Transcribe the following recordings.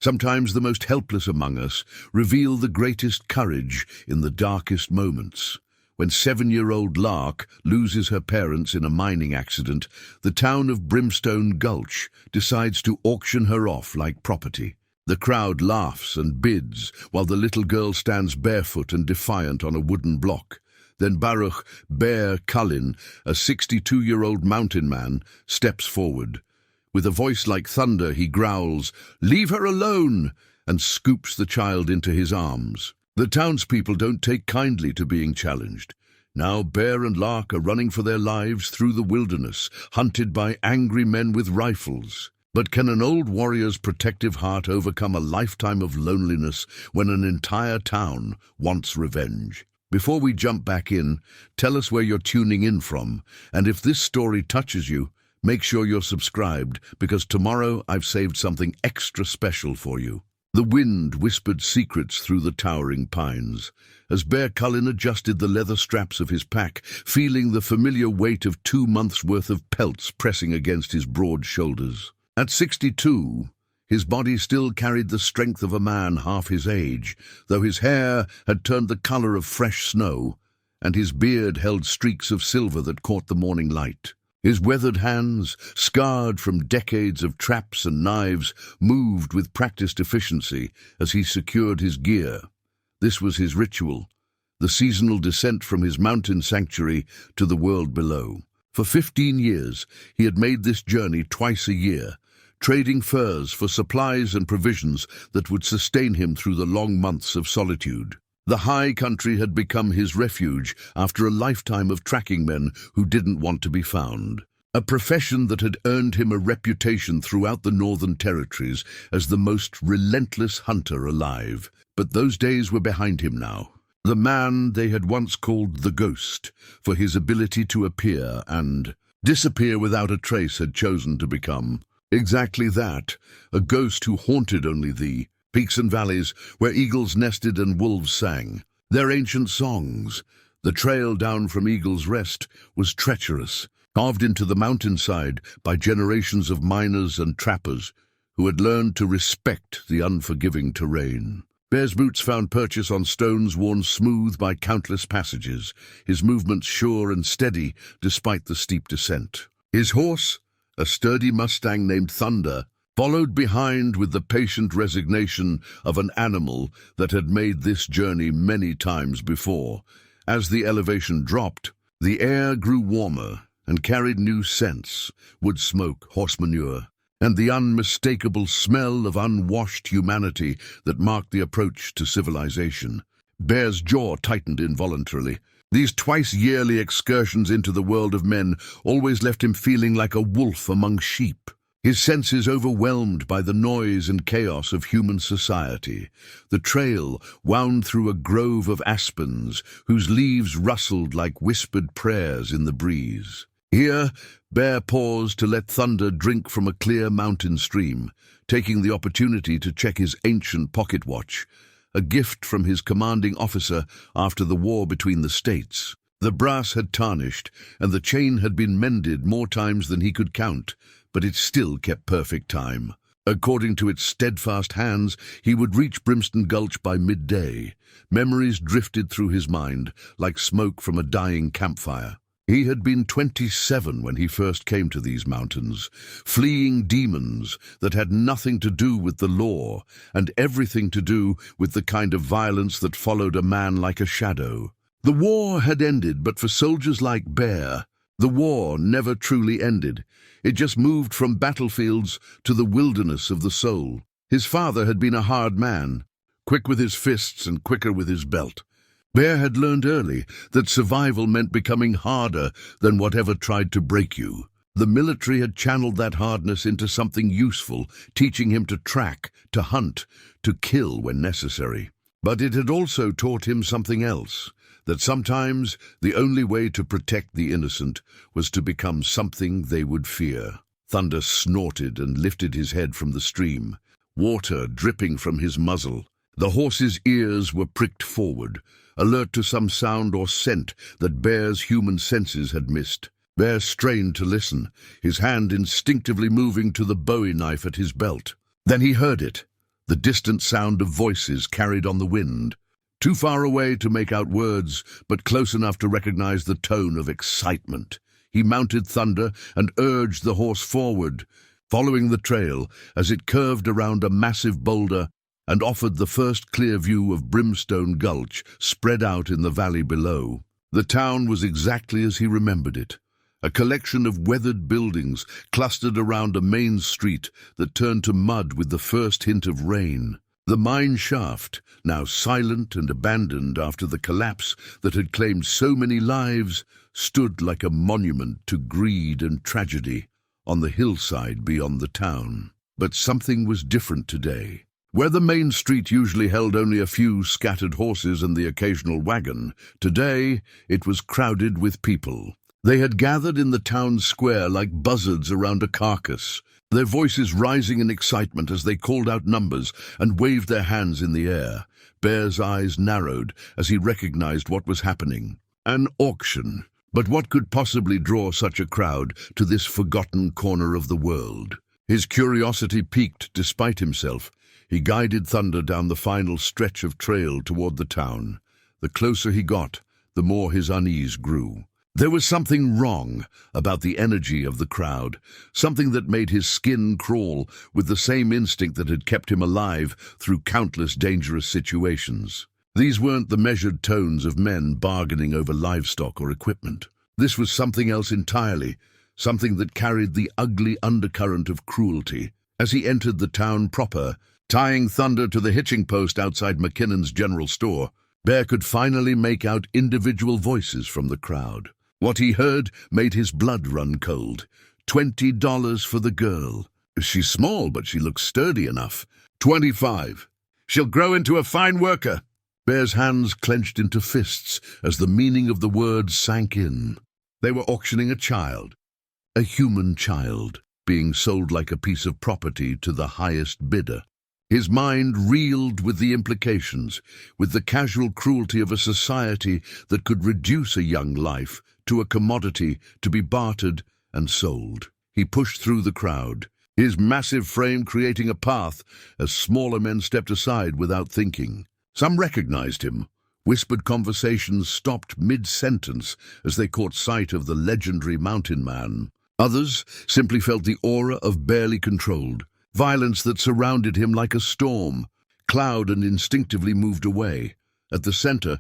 Sometimes the most helpless among us reveal the greatest courage in the darkest moments. When 7-year-old Lark loses her parents in a mining accident, the town of Brimstone Gulch decides to auction her off like property. The crowd laughs and bids while the little girl stands barefoot and defiant on a wooden block. Then Baruch, Bear Cullin, a 62-year-old mountain man, steps forward. With a voice like thunder, he growls, "Leave her alone!" and scoops the child into his arms. The townspeople don't take kindly to being challenged. Now Bear and Lark are running for their lives through the wilderness, hunted by angry men with rifles. But can an old warrior's protective heart overcome a lifetime of loneliness when an entire town wants revenge? Before we jump back in, tell us where you're tuning in from, and if this story touches you, make sure you're subscribed, because tomorrow I've saved something extra special for you. The wind whispered secrets through the towering pines, as Bear Cullin adjusted the leather straps of his pack, feeling the familiar weight of 2 months' worth of pelts pressing against his broad shoulders. At 62, his body still carried the strength of a man half his age, though his hair had turned the color of fresh snow, and his beard held streaks of silver that caught the morning light. His weathered hands, scarred from decades of traps and knives, moved with practiced efficiency as he secured his gear. This was his ritual, the seasonal descent from his mountain sanctuary to the world below. For 15 years, he had made this journey twice a year, trading furs for supplies and provisions that would sustain him through the long months of solitude. The high country had become his refuge after a lifetime of tracking men who didn't want to be found. A profession that had earned him a reputation throughout the Northern Territories as the most relentless hunter alive. But those days were behind him now. The man they had once called the Ghost, for his ability to appear and disappear without a trace, had chosen to become exactly that, a ghost who haunted only the peaks and valleys where eagles nested and wolves sang their ancient songs. The trail down from Eagle's Rest was treacherous, carved into the mountainside by generations of miners and trappers who had learned to respect the unforgiving terrain. Bear's boots found purchase on stones worn smooth by countless passages, his movements sure and steady despite the steep descent. His horse, a sturdy Mustang named Thunder, followed behind with the patient resignation of an animal that had made this journey many times before. As the elevation dropped, the air grew warmer and carried new scents, wood smoke, horse manure, and the unmistakable smell of unwashed humanity that marked the approach to civilization. Bear's jaw tightened involuntarily. These twice-yearly excursions into the world of men always left him feeling like a wolf among sheep. His senses overwhelmed by the noise and chaos of human society. The trail wound through a grove of aspens whose leaves rustled like whispered prayers in the breeze. Here, Bear paused to let Thunder drink from a clear mountain stream, taking the opportunity to check his ancient pocket watch, a gift from his commanding officer after the war between the states. The brass had tarnished, and the chain had been mended more times than he could count, but it still kept perfect time. According to its steadfast hands, he would reach Brimstone Gulch by midday. Memories drifted through his mind, like smoke from a dying campfire. He had been 27 when he first came to these mountains, fleeing demons that had nothing to do with the law and everything to do with the kind of violence that followed a man like a shadow. The war had ended, but for soldiers like Bear, the war never truly ended. It just moved from battlefields to the wilderness of the soul. His father had been a hard man, quick with his fists and quicker with his belt. Bear had learned early that survival meant becoming harder than whatever tried to break you. The military had channeled that hardness into something useful, teaching him to track, to hunt, to kill when necessary. But it had also taught him something else, that sometimes the only way to protect the innocent was to become something they would fear. Thunder snorted and lifted his head from the stream, water dripping from his muzzle. The horse's ears were pricked forward, alert to some sound or scent that Bear's human senses had missed. Bear strained to listen, his hand instinctively moving to the bowie knife at his belt. Then he heard it, the distant sound of voices carried on the wind. Too far away to make out words, but close enough to recognize the tone of excitement. He mounted Thunder and urged the horse forward, following the trail as it curved around a massive boulder and offered the first clear view of Brimstone Gulch spread out in the valley below. The town was exactly as he remembered it, a collection of weathered buildings clustered around a main street that turned to mud with the first hint of rain. The mine shaft, now silent and abandoned after the collapse that had claimed so many lives, stood like a monument to greed and tragedy on the hillside beyond the town. But something was different today. Where the main street usually held only a few scattered horses and the occasional wagon, today it was crowded with people. They had gathered in the town square like buzzards around a carcass, their voices rising in excitement as they called out numbers and waved their hands in the air. Bear's eyes narrowed as he recognized what was happening. An auction. But what could possibly draw such a crowd to this forgotten corner of the world? His curiosity piqued despite himself. He guided Thunder down the final stretch of trail toward the town. The closer he got, the more his unease grew. There was something wrong about the energy of the crowd, something that made his skin crawl with the same instinct that had kept him alive through countless dangerous situations. These weren't the measured tones of men bargaining over livestock or equipment. This was something else entirely, something that carried the ugly undercurrent of cruelty. As he entered the town proper, tying Thunder to the hitching post outside McKinnon's general store, Bear could finally make out individual voices from the crowd. What he heard made his blood run cold. $20 for the girl. She's small, but she looks sturdy enough. 25. She'll grow into a fine worker. Bear's hands clenched into fists as the meaning of the words sank in. They were auctioning a child, a human child, being sold like a piece of property to the highest bidder. His mind reeled with the implications, with the casual cruelty of a society that could reduce a young life to a commodity to be bartered and sold. He pushed through the crowd, his massive frame creating a path as smaller men stepped aside without thinking. Some recognized him. Whispered conversations stopped mid-sentence as they caught sight of the legendary mountain man. Others simply felt the aura of barely controlled violence that surrounded him like a storm, cloud, and instinctively moved away. At the center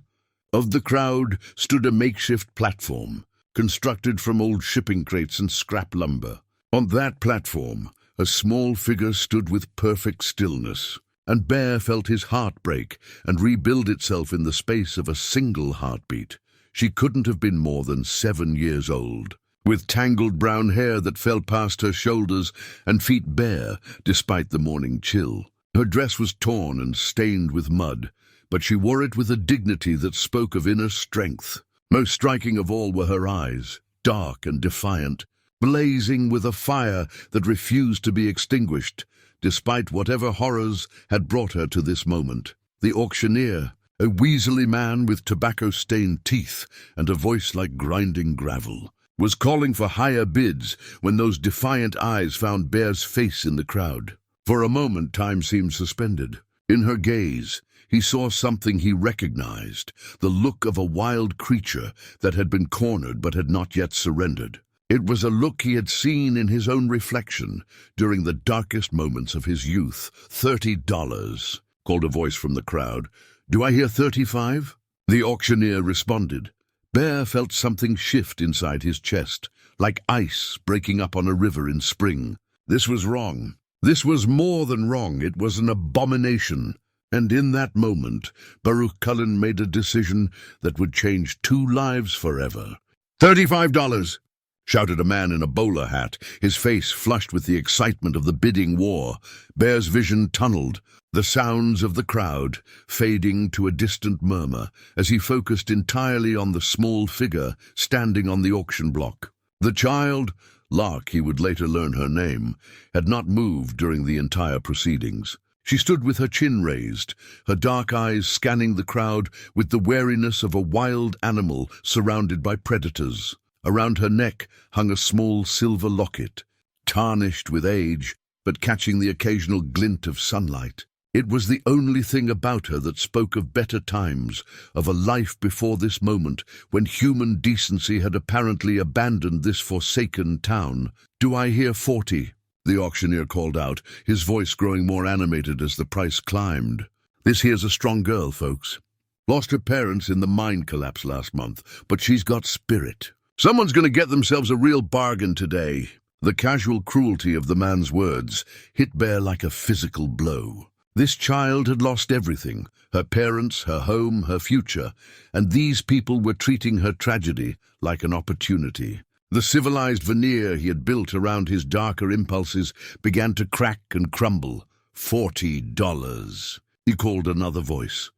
of the crowd stood a makeshift platform, constructed from old shipping crates and scrap lumber. On that platform, a small figure stood with perfect stillness, and Bear felt his heart break and rebuild itself in the space of a single heartbeat. She couldn't have been more than 7 years old, with tangled brown hair that fell past her shoulders and feet bare despite the morning chill. Her dress was torn and stained with mud, but she wore it with a dignity that spoke of inner strength. Most striking of all were her eyes, dark and defiant, blazing with a fire that refused to be extinguished, despite whatever horrors had brought her to this moment. The auctioneer, a weaselly man with tobacco-stained teeth and a voice like grinding gravel, was calling for higher bids when those defiant eyes found Bear's face in the crowd. For a moment, time seemed suspended. In her gaze, he saw something he recognized, the look of a wild creature that had been cornered but had not yet surrendered. It was a look he had seen in his own reflection during the darkest moments of his youth. $30, called a voice from the crowd. Do I hear 35? The auctioneer responded. Bear felt something shift inside his chest, like ice breaking up on a river in spring. This was wrong. This was more than wrong. It was an abomination. And in that moment, Baruch Cullin made a decision that would change 2 lives forever. $35! Shouted a man in a bowler hat, his face flushed with the excitement of the bidding war. Bear's vision tunneled, the sounds of the crowd fading to a distant murmur as he focused entirely on the small figure standing on the auction block. The child, Lark, he would later learn her name, had not moved during the entire proceedings. She stood with her chin raised, her dark eyes scanning the crowd with the wariness of a wild animal surrounded by predators. Around her neck hung a small silver locket, tarnished with age, but catching the occasional glint of sunlight. It was the only thing about her that spoke of better times, of a life before this moment, when human decency had apparently abandoned this forsaken town. "Do I hear 40? The auctioneer called out, his voice growing more animated as the price climbed. "This here's a strong girl, folks. Lost her parents in the mine collapse last month, but she's got spirit. Someone's going to get themselves a real bargain today." The casual cruelty of the man's words hit Bear like a physical blow. This child had lost everything, her parents, her home, her future, and these people were treating her tragedy like an opportunity. The civilized veneer he had built around his darker impulses began to crack and crumble. $40, he called another voice.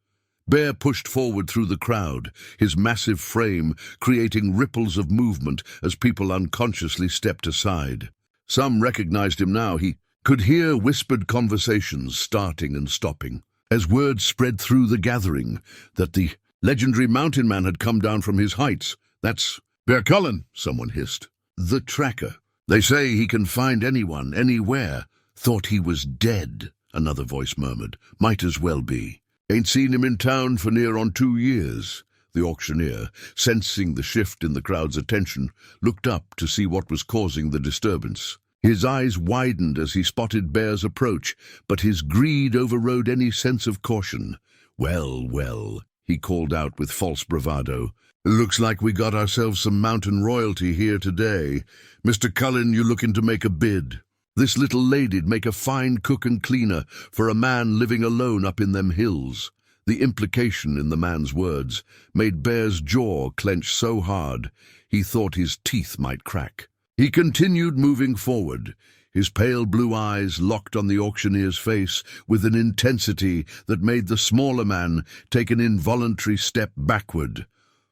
Bear pushed forward through the crowd, his massive frame creating ripples of movement as people unconsciously stepped aside. Some recognized him now. He could hear whispered conversations starting and stopping, as words spread through the gathering that the legendary mountain man had come down from his heights. "That's Bear Cullin," someone hissed. "The tracker. They say he can find anyone, anywhere." "Thought he was dead," another voice murmured. "Might as well be. Ain't seen him in town for near on 2 years." The auctioneer, sensing the shift in the crowd's attention, looked up to see what was causing the disturbance. His eyes widened as he spotted Bear's approach, but his greed overrode any sense of caution. "Well, well," he called out with false bravado. "Looks like we got ourselves some mountain royalty here today. Mr. Cullin, you looking to make a bid? This little lady'd make a fine cook and cleaner for a man living alone up in them hills." The implication in the man's words made Bear's jaw clench so hard he thought his teeth might crack. He continued moving forward, his pale blue eyes locked on the auctioneer's face with an intensity that made the smaller man take an involuntary step backward.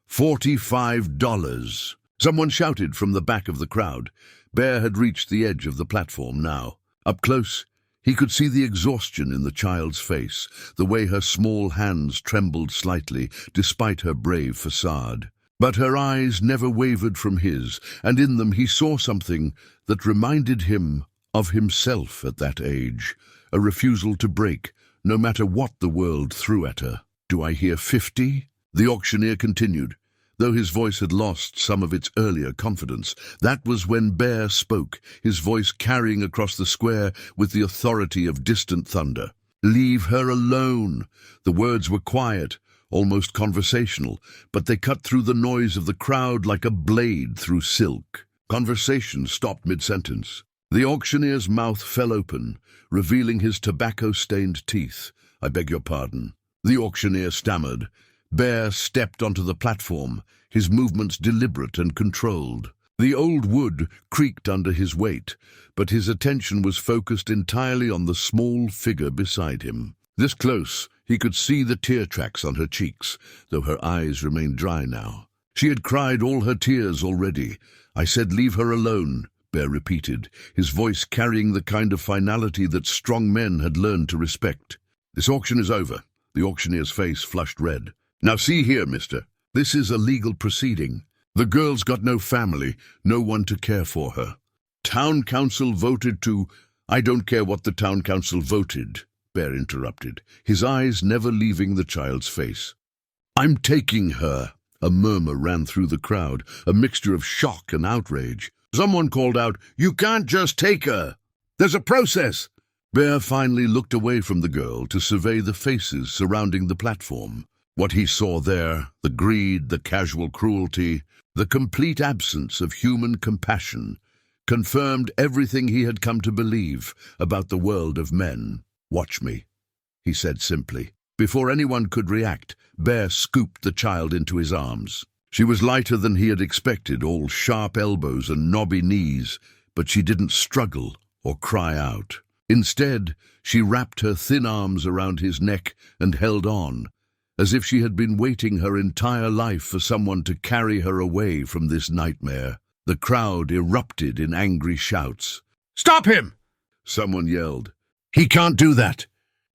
$45. Someone shouted from the back of the crowd. Bear had reached the edge of the platform now. Up close, he could see the exhaustion in the child's face, the way her small hands trembled slightly despite her brave facade. But her eyes never wavered from his, and in them he saw something that reminded him of himself at that age, a refusal to break, no matter what the world threw at her. "Do I hear 50? The auctioneer continued, though his voice had lost some of its earlier confidence. That was when Bear spoke, his voice carrying across the square with the authority of distant thunder. "Leave her alone." The words were quiet, almost conversational, but they cut through the noise of the crowd like a blade through silk. Conversation stopped mid-sentence. The auctioneer's mouth fell open, revealing his tobacco-stained teeth. "I beg your pardon." The auctioneer stammered. Bear stepped onto the platform, his movements deliberate and controlled. The old wood creaked under his weight, but his attention was focused entirely on the small figure beside him. This close, he could see the tear tracks on her cheeks, though her eyes remained dry now. She had cried all her tears already. "I said leave her alone," Bear repeated, his voice carrying the kind of finality that strong men had learned to respect. "This auction is over." The auctioneer's face flushed red. "Now see here, mister. This is a legal proceeding. The girl's got no family, no one to care for her. Town council voted to—" "I don't care what the town council voted," Bear interrupted, his eyes never leaving the child's face. "I'm taking her." A murmur ran through the crowd, a mixture of shock and outrage. Someone called out, "You can't just take her. There's a process." Bear finally looked away from the girl to survey the faces surrounding the platform. What he saw there, the greed, the casual cruelty, the complete absence of human compassion, confirmed everything he had come to believe about the world of men. "Watch me," he said simply. Before anyone could react, Bear scooped the child into his arms. She was lighter than he had expected, all sharp elbows and knobby knees, but she didn't struggle or cry out. Instead, she wrapped her thin arms around his neck and held on, as if she had been waiting her entire life for someone to carry her away from this nightmare. The crowd erupted in angry shouts. "Stop him!" someone yelled. "He can't do that!"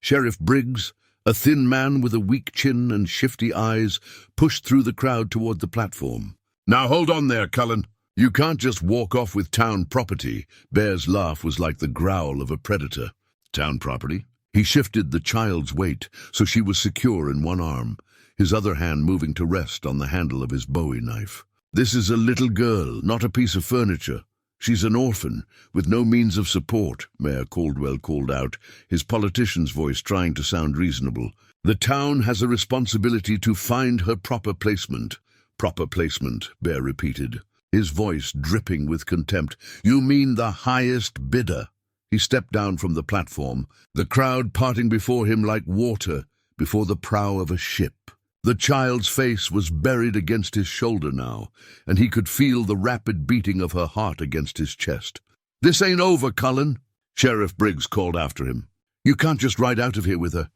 Sheriff Briggs, a thin man with a weak chin and shifty eyes, pushed through the crowd toward the platform. "Now hold on there, Cullin. You can't just walk off with town property." Bear's laugh was like the growl of a predator. "Town property?" He shifted the child's weight so she was secure in one arm, his other hand moving to rest on the handle of his Bowie knife. "This is a little girl, not a piece of furniture. She's an orphan, with no means of support," Mayor Caldwell called out, his politician's voice trying to sound reasonable. "The town has a responsibility to find her proper placement." "Proper placement," Bear repeated, his voice dripping with contempt. "You mean the highest bidder." He stepped down from the platform, the crowd parting before him like water before the prow of a ship. The child's face was buried against his shoulder now, and he could feel the rapid beating of her heart against his chest. "This ain't over, Cullin," Sheriff Briggs called after him. "You can't just ride out of here with her."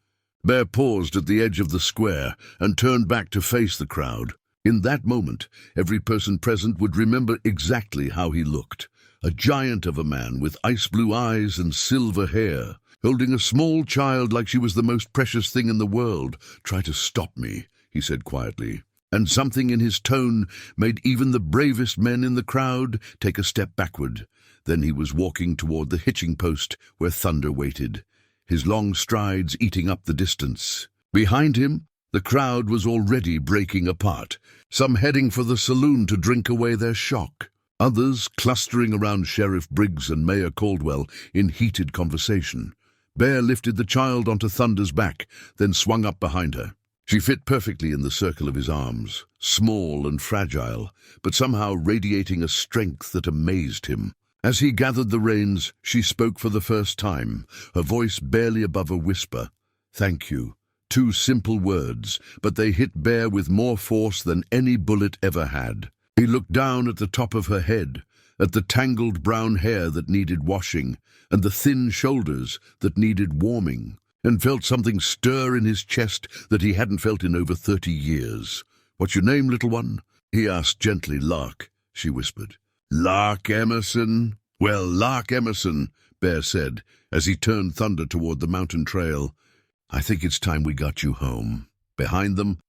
Bear paused at the edge of the square and turned back to face the crowd. In that moment, every person present would remember exactly how he looked. A giant of a man with ice-blue eyes and silver hair, holding a small child like she was the most precious thing in the world. "Try to stop me," he said quietly, and something in his tone made even the bravest men in the crowd take a step backward. Then he was walking toward the hitching post where Thunder waited, his long strides eating up the distance. Behind him, the crowd was already breaking apart, some heading for the saloon to drink away their shock, others clustering around Sheriff Briggs and Mayor Caldwell in heated conversation. Bear lifted the child onto Thunder's back, then swung up behind her. She fit perfectly in the circle of his arms, small and fragile, but somehow radiating a strength that amazed him. As he gathered the reins, she spoke for the first time, her voice barely above a whisper. "Thank you." 2 simple words, but they hit Bear with more force than any bullet ever had. He looked down at the top of her head, at the tangled brown hair that needed washing, and the thin shoulders that needed warming, and felt something stir in his chest that he hadn't felt in over 30 years. "What's your name, little one?" he asked gently. "Lark," she whispered. "Lark Emerson?" "Well, Lark Emerson," Bear said, as he turned Thunder toward the mountain trail. "I think it's time we got you home." Behind them,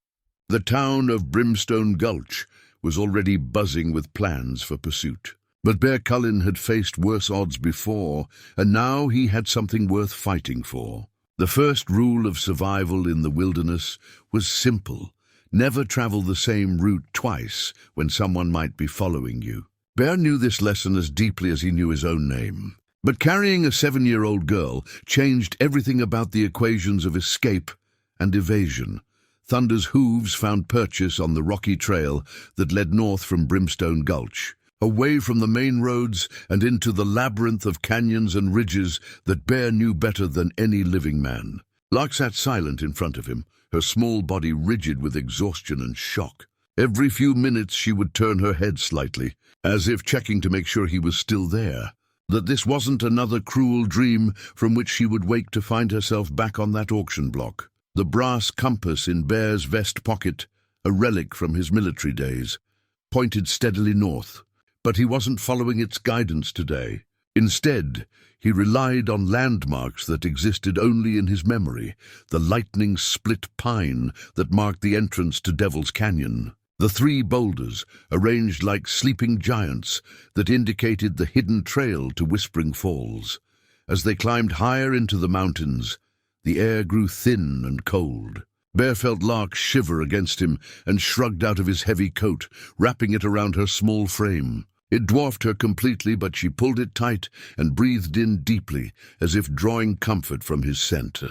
the town of Brimstone Gulch was already buzzing with plans for pursuit. But Bear Cullin had faced worse odds before, and now he had something worth fighting for. The first rule of survival in the wilderness was simple: never travel the same route twice when someone might be following you. Bear knew this lesson as deeply as he knew his own name. But carrying a 7-year-old girl changed everything about the equations of escape and evasion. Thunder's hooves found purchase on the rocky trail that led north from Brimstone Gulch, away from the main roads and into the labyrinth of canyons and ridges that Bear knew better than any living man. Lark sat silent in front of him, her small body rigid with exhaustion and shock. Every few minutes she would turn her head slightly, as if checking to make sure he was still there, that this wasn't another cruel dream from which she would wake to find herself back on that auction block. The brass compass in Bear's vest pocket, a relic from his military days, pointed steadily north, but he wasn't following its guidance today. Instead, he relied on landmarks that existed only in his memory, the lightning-split pine that marked the entrance to Devil's Canyon, the 3 boulders, arranged like sleeping giants, that indicated the hidden trail to Whispering Falls. As they climbed higher into the mountains, the air grew thin and cold. Bear felt Lark shiver against him and shrugged out of his heavy coat, wrapping it around her small frame. It dwarfed her completely, but she pulled it tight and breathed in deeply, as if drawing comfort from his scent.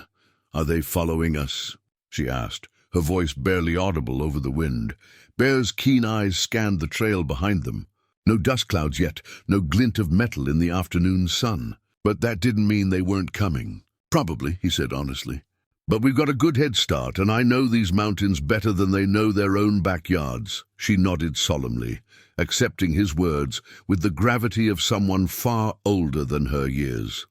"Are they following us?" she asked, her voice barely audible over the wind. Bear's keen eyes scanned the trail behind them. No dust clouds yet, no glint of metal in the afternoon sun. But that didn't mean they weren't coming. "Probably," he said honestly. "But we've got a good head start, and I know these mountains better than they know their own backyards." She nodded solemnly, accepting his words with the gravity of someone far older than her years.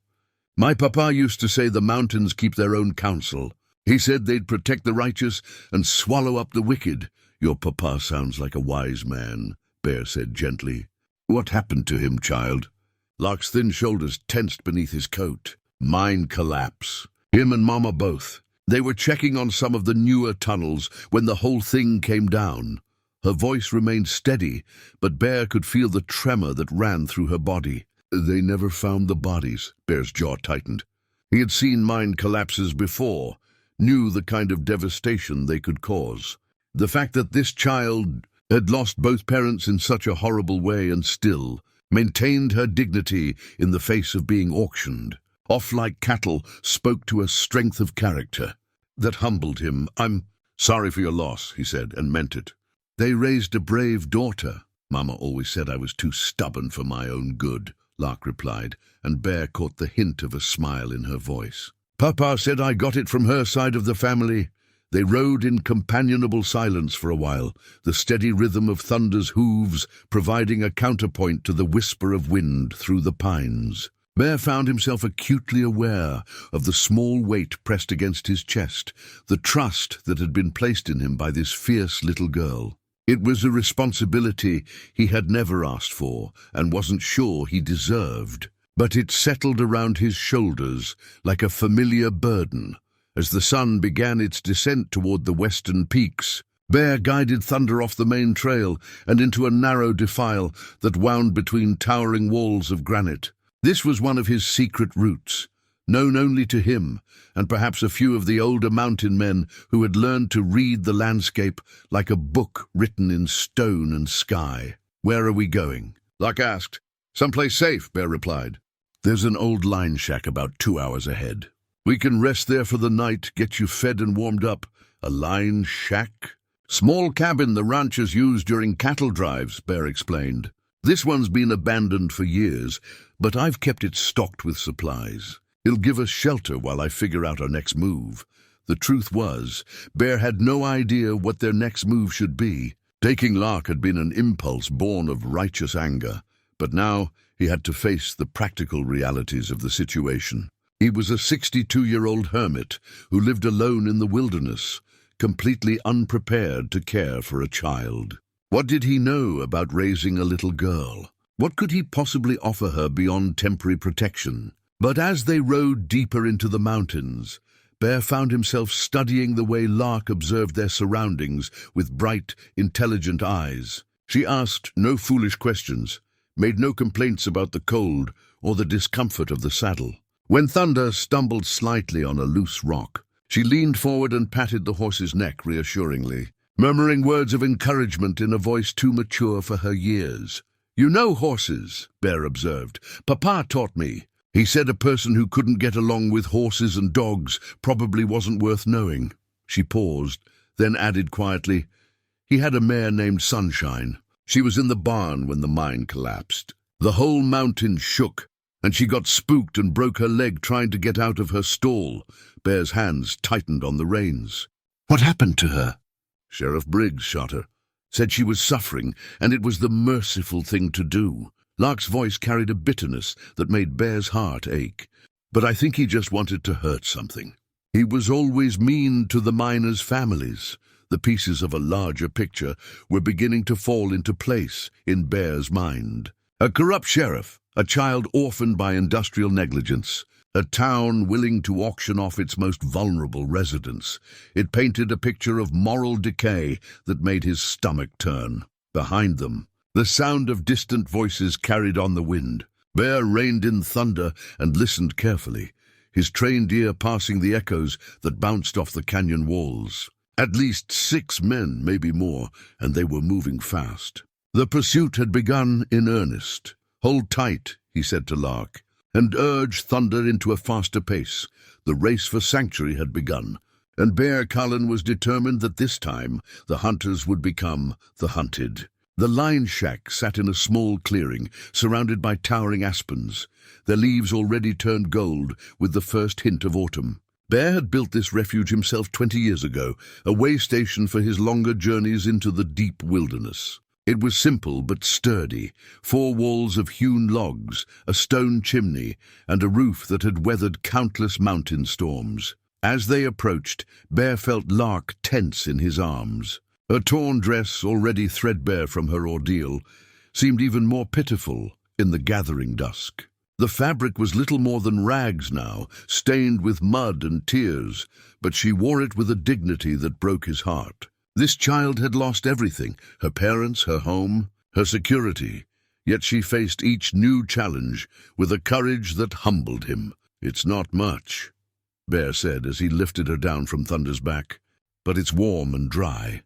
"My papa used to say the mountains keep their own counsel. He said they'd protect the righteous and swallow up the wicked." "Your papa sounds like a wise man," Bear said gently. "What happened to him, child?" Lark's thin shoulders tensed beneath his coat. "Mine collapse. Him and Mama both. They were checking on some of the newer tunnels when the whole thing came down." Her voice remained steady, but Bear could feel the tremor that ran through her body. "They never found the bodies." Bear's jaw tightened. He had seen mine collapses before, knew the kind of devastation they could cause. The fact that this child had lost both parents in such a horrible way and still maintained her dignity in the face of being auctioned off like cattle spoke to a strength of character that humbled him. "I'm sorry for your loss," he said, and meant it. "They raised a brave daughter." "Mama always said I was too stubborn for my own good," Lark replied, and Bear caught the hint of a smile in her voice. "Papa said I got it from her side of the family." They rode in companionable silence for a while, the steady rhythm of thunder's hooves providing a counterpoint to the whisper of wind through the pines. Bear found himself acutely aware of the small weight pressed against his chest, the trust that had been placed in him by this fierce little girl. It was a responsibility he had never asked for and wasn't sure he deserved, but it settled around his shoulders like a familiar burden. As the sun began its descent toward the western peaks, Bear guided Thunder off the main trail and into a narrow defile that wound between towering walls of granite. This was one of his secret routes, known only to him and perhaps a few of the older mountain men who had learned to read the landscape like a book written in stone and sky. "Where are we going?" Lark asked. "Someplace safe," Bear replied. "There's an old line shack about 2 hours ahead. We can rest there for the night, get you fed and warmed up." "A line shack?" "Small cabin the ranchers use during cattle drives," Bear explained. "This one's been abandoned for years, but I've kept it stocked with supplies. It'll give us shelter while I figure out our next move." The truth was, Bear had no idea what their next move should be. Taking Lark had been an impulse born of righteous anger, but now he had to face the practical realities of the situation. He was a 62-year-old hermit who lived alone in the wilderness, completely unprepared to care for a child. What did he know about raising a little girl? What could he possibly offer her beyond temporary protection? But as they rode deeper into the mountains, Bear found himself studying the way Lark observed their surroundings with bright, intelligent eyes. She asked no foolish questions, made no complaints about the cold or the discomfort of the saddle. When Thunder stumbled slightly on a loose rock, she leaned forward and patted the horse's neck reassuringly, murmuring words of encouragement in a voice too mature for her years. "You know horses," Bear observed. "Papa taught me. He said a person who couldn't get along with horses and dogs probably wasn't worth knowing." She paused, then added quietly, "He had a mare named Sunshine. She was in the barn when the mine collapsed. The whole mountain shook, and she got spooked and broke her leg trying to get out of her stall." Bear's hands tightened on the reins. "What happened to her?" "Sheriff Briggs shot her. Said she was suffering, and it was the merciful thing to do." Lark's voice carried a bitterness that made Bear's heart ache. "But I think he just wanted to hurt something. He was always mean to the miners' families." The pieces of a larger picture were beginning to fall into place in Bear's mind. A corrupt sheriff, a child orphaned by industrial negligence, a town willing to auction off its most vulnerable residents. It painted a picture of moral decay that made his stomach turn. Behind them, the sound of distant voices carried on the wind. Bear reined in Thunder and listened carefully, his trained ear passing the echoes that bounced off the canyon walls. At least 6 men, maybe more, and they were moving fast. The pursuit had begun in earnest. "Hold tight," he said to Lark, and urged Thunder into a faster pace. The race for sanctuary had begun, and Bear Cullin was determined that this time the hunters would become the hunted. The line shack sat in a small clearing, surrounded by towering aspens, their leaves already turned gold with the first hint of autumn. Bear had built this refuge himself 20 years ago, a way station for his longer journeys into the deep wilderness. It was simple but sturdy, 4 walls of hewn logs, a stone chimney, and a roof that had weathered countless mountain storms. As they approached, Bear felt Lark tense in his arms. Her torn dress, already threadbare from her ordeal, seemed even more pitiful in the gathering dusk. The fabric was little more than rags now, stained with mud and tears, but she wore it with a dignity that broke his heart. This child had lost everything, her parents, her home, her security, yet she faced each new challenge with a courage that humbled him. "It's not much," Bear said as he lifted her down from Thunder's back, "but it's warm and dry."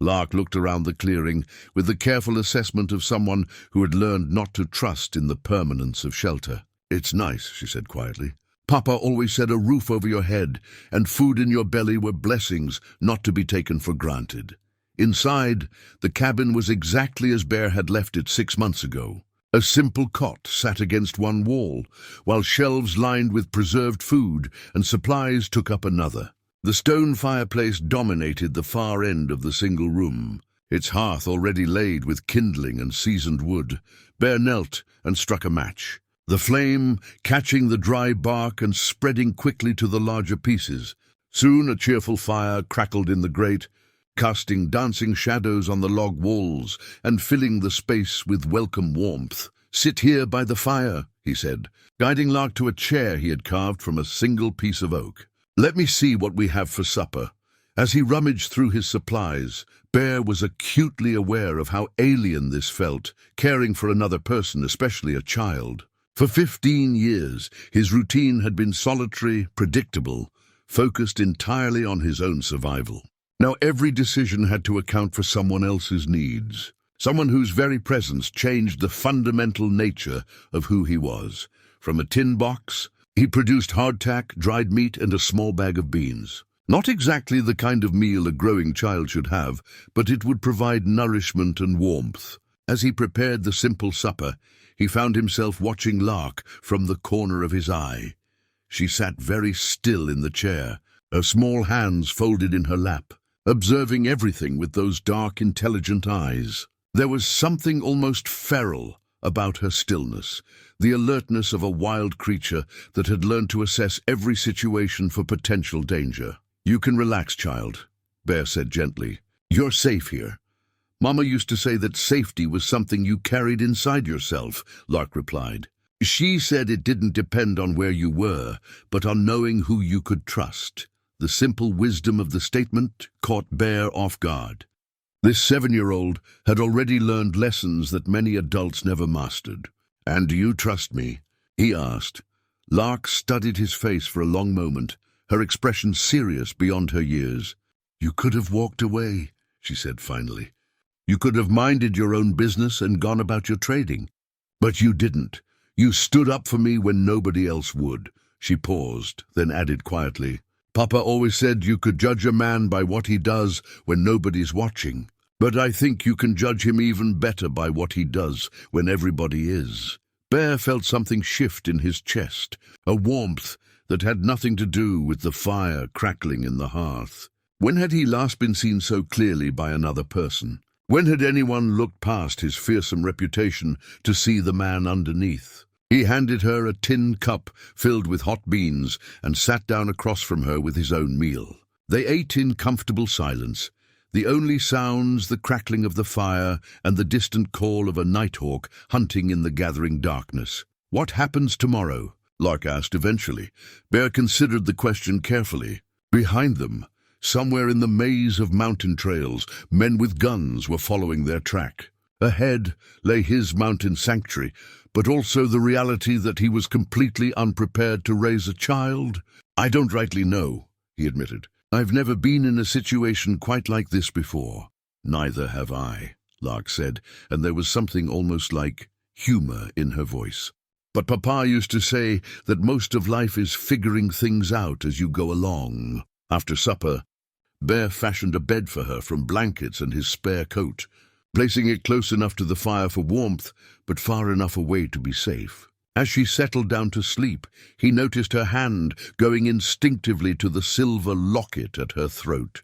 Lark looked around the clearing with the careful assessment of someone who had learned not to trust in the permanence of shelter. "It's nice," she said quietly. "Papa always said a roof over your head and food in your belly were blessings not to be taken for granted." Inside, the cabin was exactly as Bear had left it 6 months ago. A simple cot sat against one wall, while shelves lined with preserved food and supplies took up another. The stone fireplace dominated the far end of the single room, its hearth already laid with kindling and seasoned wood. Bear knelt and struck a match, the flame catching the dry bark and spreading quickly to the larger pieces. Soon a cheerful fire crackled in the grate, casting dancing shadows on the log walls and filling the space with welcome warmth. "Sit here by the fire," he said, guiding Lark to a chair he had carved from a single piece of oak. "Let me see what we have for supper." As he rummaged through his supplies, Bear was acutely aware of how alien this felt, caring for another person, especially a child. For 15 years, his routine had been solitary, predictable, focused entirely on his own survival. Now every decision had to account for someone else's needs, someone whose very presence changed the fundamental nature of who he was. From a tin box, he produced hardtack, dried meat, and a small bag of beans. Not exactly the kind of meal a growing child should have, but it would provide nourishment and warmth. As he prepared the simple supper, he found himself watching Lark from the corner of his eye. She sat very still in the chair, her small hands folded in her lap, observing everything with those dark, intelligent eyes. There was something almost feral about her stillness, the alertness of a wild creature that had learned to assess every situation for potential danger. "You can relax, child," Bear said gently. "You're safe here." "Mama used to say that safety was something you carried inside yourself," Lark replied. "She said it didn't depend on where you were, but on knowing who you could trust." The simple wisdom of the statement caught Bear off guard. This 7-year-old had already learned lessons that many adults never mastered. "And do you trust me?" he asked. Lark studied his face for a long moment, her expression serious beyond her years. "You could have walked away," she said finally. "You could have minded your own business and gone about your trading. But you didn't. You stood up for me when nobody else would." She paused, then added quietly, "Papa always said you could judge a man by what he does when nobody's watching. But I think you can judge him even better by what he does when everybody is." Bear felt something shift in his chest, a warmth that had nothing to do with the fire crackling in the hearth. When had he last been seen so clearly by another person? When had anyone looked past his fearsome reputation to see the man underneath? He handed her a tin cup filled with hot beans and sat down across from her with his own meal. They ate in comfortable silence, the only sounds the crackling of the fire and the distant call of a nighthawk hunting in the gathering darkness. "What happens tomorrow?" Lark asked eventually. Bear considered the question carefully. Behind them, somewhere in the maze of mountain trails, men with guns were following their track. Ahead lay his mountain sanctuary, but also the reality that he was completely unprepared to raise a child. "I don't rightly know," he admitted. "I've never been in a situation quite like this before." "Neither have I," Lark said, and there was something almost like humor in her voice. "But Papa used to say that most of life is figuring things out as you go along." After supper, Bear fashioned a bed for her from blankets and his spare coat, placing it close enough to the fire for warmth, but far enough away to be safe. As she settled down to sleep, he noticed her hand going instinctively to the silver locket at her throat.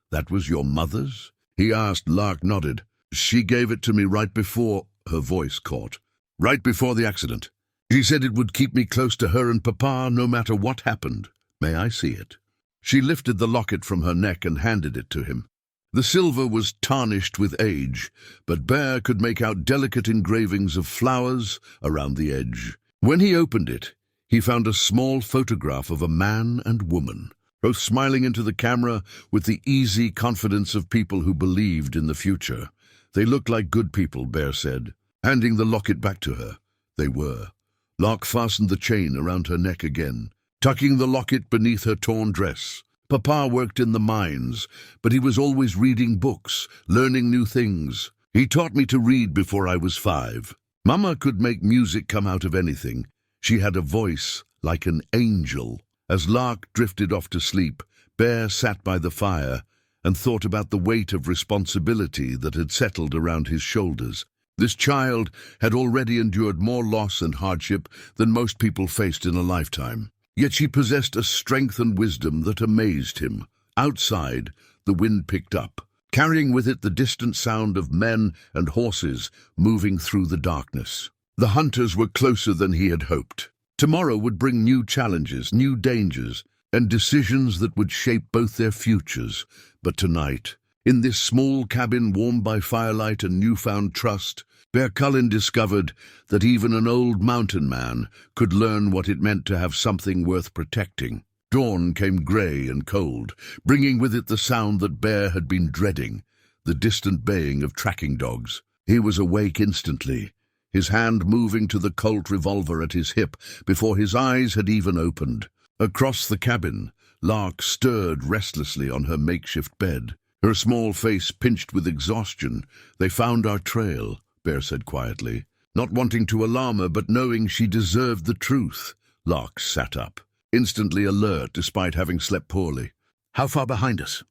"That was your mother's?" he asked. Lark nodded. "She gave it to me right before—" her voice caught. "Right before the accident. She said it would keep me close to her and Papa no matter what happened. May I see it?" She lifted the locket from her neck and handed it to him. The silver was tarnished with age, but Bear could make out delicate engravings of flowers around the edge. When he opened it, he found a small photograph of a man and woman, both smiling into the camera with the easy confidence of people who believed in the future. "They look like good people," Bear said, handing the locket back to her. They were. Lark fastened the chain around her neck again, tucking the locket beneath her torn dress. Papa worked in the mines, but he was always reading books, learning new things. He taught me to read before I was 5. Mama could make music come out of anything. She had a voice like an angel. As Lark drifted off to sleep, Bear sat by the fire and thought about the weight of responsibility that had settled around his shoulders. This child had already endured more loss and hardship than most people faced in a lifetime. Yet she possessed a strength and wisdom that amazed him. Outside, the wind picked up, carrying with it the distant sound of men and horses moving through the darkness. The hunters were closer than he had hoped. Tomorrow would bring new challenges, new dangers, and decisions that would shape both their futures. But tonight, in this small cabin warmed by firelight and newfound trust, Bear Cullin discovered that even an old mountain man could learn what it meant to have something worth protecting. Dawn came grey and cold, bringing with it the sound that Bear had been dreading, the distant baying of tracking dogs. He was awake instantly, his hand moving to the Colt revolver at his hip before his eyes had even opened. Across the cabin, Lark stirred restlessly on her makeshift bed, her small face pinched with exhaustion. "They found our trail," Bear said quietly, not wanting to alarm her but knowing she deserved the truth. Lark sat up, instantly alert despite having slept poorly. "How far behind us?"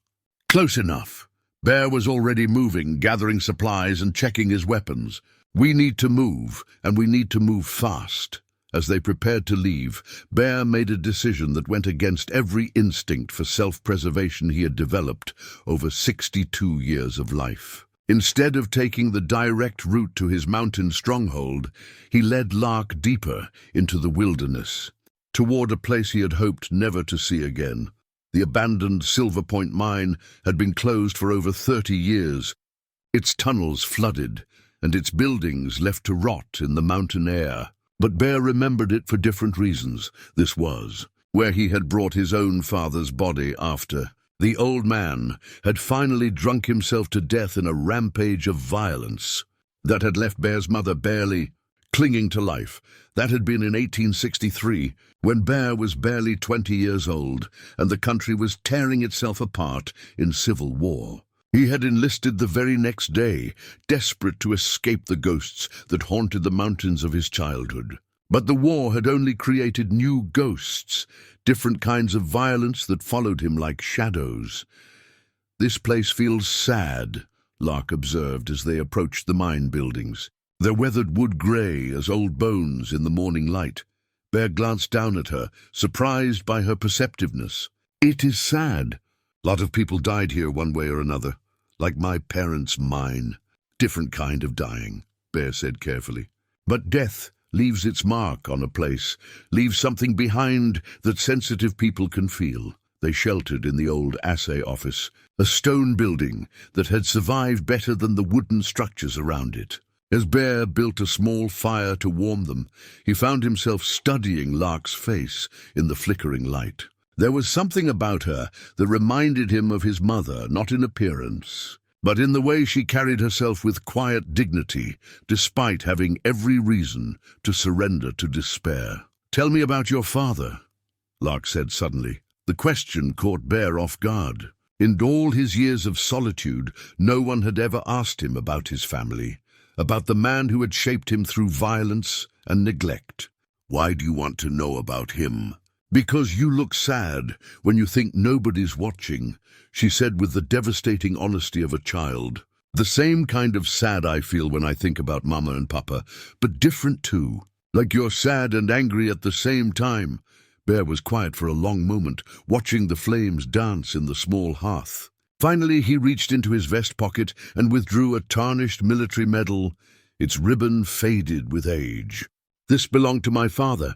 "Close enough." Bear was already moving, gathering supplies and checking his weapons. "We need to move, and we need to move fast." As they prepared to leave, Bear made a decision that went against every instinct for self-preservation he had developed over 62 years of life. Instead of taking the direct route to his mountain stronghold, he led Lark deeper into the wilderness, toward a place he had hoped never to see again. The abandoned Silver Point mine had been closed for over 30 years, its tunnels flooded, and its buildings left to rot in the mountain air. But Bear remembered it for different reasons. This was where he had brought his own father's body after. The old man had finally drunk himself to death in a rampage of violence that had left Bear's mother barely clinging to life. That had been in 1863, when Bear was barely 20 years old and the country was tearing itself apart in civil war. He had enlisted the very next day, desperate to escape the ghosts that haunted the mountains of his childhood. But the war had only created new ghosts, different kinds of violence that followed him like shadows. "This place feels sad," Lark observed as they approached the mine buildings, their weathered wood grey as old bones in the morning light. Bear glanced down at her, surprised by her perceptiveness. "It is sad. A lot of people died here one way or another. Like my parents' mine. Different kind of dying," Bear said carefully. "But death leaves its mark on a place, leaves something behind that sensitive people can feel." They sheltered in the old assay office, a stone building that had survived better than the wooden structures around it. As Bear built a small fire to warm them, he found himself studying Lark's face in the flickering light. There was something about her that reminded him of his mother, not in appearance, but in the way she carried herself with quiet dignity, despite having every reason to surrender to despair. "Tell me about your father," Lark said suddenly. The question caught Bear off guard. In all his years of solitude, no one had ever asked him about his family, about the man who had shaped him through violence and neglect. "Why do you want to know about him?" "Because you look sad when you think nobody's watching," she said with the devastating honesty of a child. "The same kind of sad I feel when I think about Mama and Papa, but different too. Like you're sad and angry at the same time." Bear was quiet for a long moment, watching the flames dance in the small hearth. Finally, he reached into his vest pocket and withdrew a tarnished military medal, its ribbon faded with age. "This belonged to my father.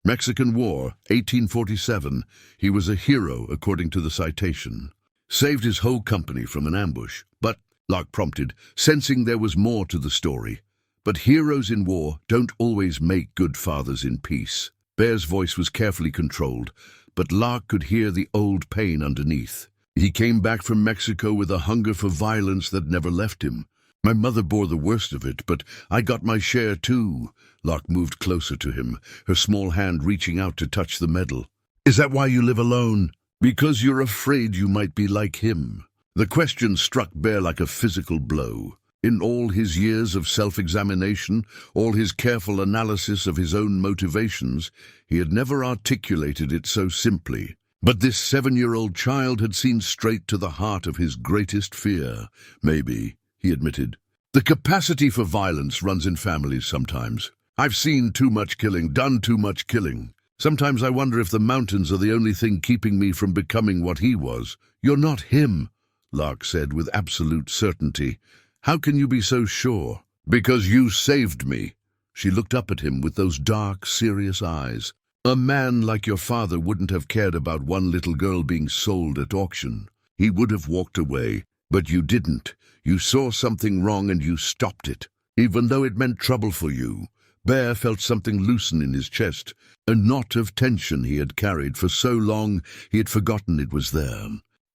Mexican War, 1847. He was a hero, according to the citation. Saved his whole company from an ambush." "But," Lark prompted, sensing there was more to the story. "But heroes in war don't always make good fathers in peace." Bear's voice was carefully controlled, but Lark could hear the old pain underneath. He came back from Mexico with a hunger for violence that never left him. My mother bore the worst of it, but I got my share too. Lark moved closer to him, her small hand reaching out to touch the medal. Is that why you live alone? Because you're afraid you might be like him. The question struck Bear like a physical blow. In all his years of self-examination, all his careful analysis of his own motivations, he had never articulated it so simply. But this 7-year-old child had seen straight to the heart of his greatest fear. Maybe, he admitted. The capacity for violence runs in families sometimes. I've seen too much killing, done too much killing. Sometimes I wonder if the mountains are the only thing keeping me from becoming what he was. You're not him, Lark said with absolute certainty. How can you be so sure? Because you saved me. She looked up at him with those dark, serious eyes. A man like your father wouldn't have cared about one little girl being sold at auction. He would have walked away, but you didn't. You saw something wrong and you stopped it. Even though it meant trouble for you, Bear felt something loosen in his chest, a knot of tension he had carried for so long he had forgotten it was there.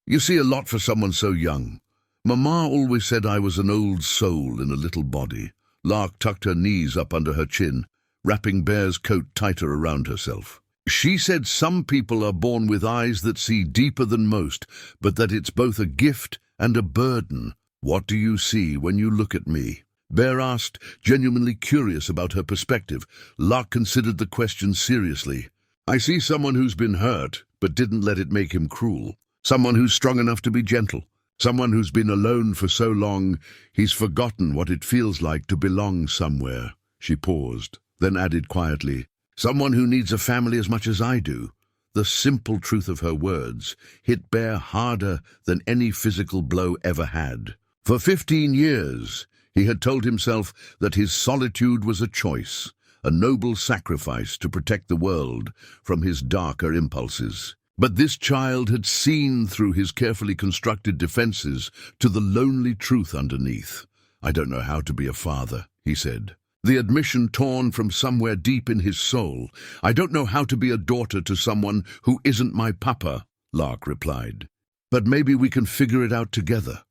You see a lot for someone so young. Mama always said I was an old soul in a little body. Lark tucked her knees up under her chin, wrapping Bear's coat tighter around herself. She said some people are born with eyes that see deeper than most, but that it's both a gift and a burden. What do you see when you look at me? Bear asked, genuinely curious about her perspective. Lark considered the question seriously. I see someone who's been hurt, but didn't let it make him cruel. Someone who's strong enough to be gentle. Someone who's been alone for so long, he's forgotten what it feels like to belong somewhere. She paused, then added quietly, someone who needs a family as much as I do. The simple truth of her words hit Bear harder than any physical blow ever had. For 15 years, he had told himself that his solitude was a choice, a noble sacrifice to protect the world from his darker impulses. But this child had seen through his carefully constructed defenses to the lonely truth underneath. I don't know how to be a father, he said. The admission torn from somewhere deep in his soul. I don't know how to be a daughter to someone who isn't my papa, Lark replied. But maybe we can figure it out together.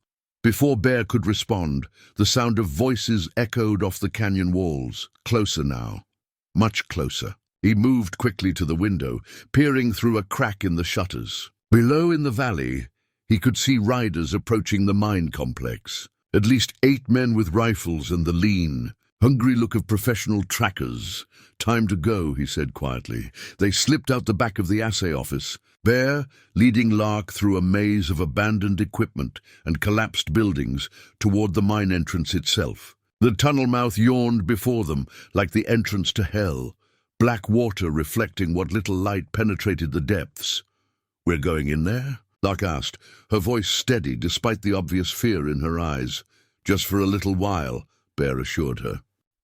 Before Bear could respond, the sound of voices echoed off the canyon walls, closer now, much closer. He moved quickly to the window, peering through a crack in the shutters. Below in the valley, he could see riders approaching the mine complex. At least 8 men with rifles and the lean, hungry look of professional trackers. Time to go, he said quietly. They slipped out the back of the assay office, Bear leading Lark through a maze of abandoned equipment and collapsed buildings toward the mine entrance itself. The tunnel mouth yawned before them like the entrance to hell, black water reflecting what little light penetrated the depths. We're going in there? Lark asked, her voice steady despite the obvious fear in her eyes. Just for a little while, Bear assured her.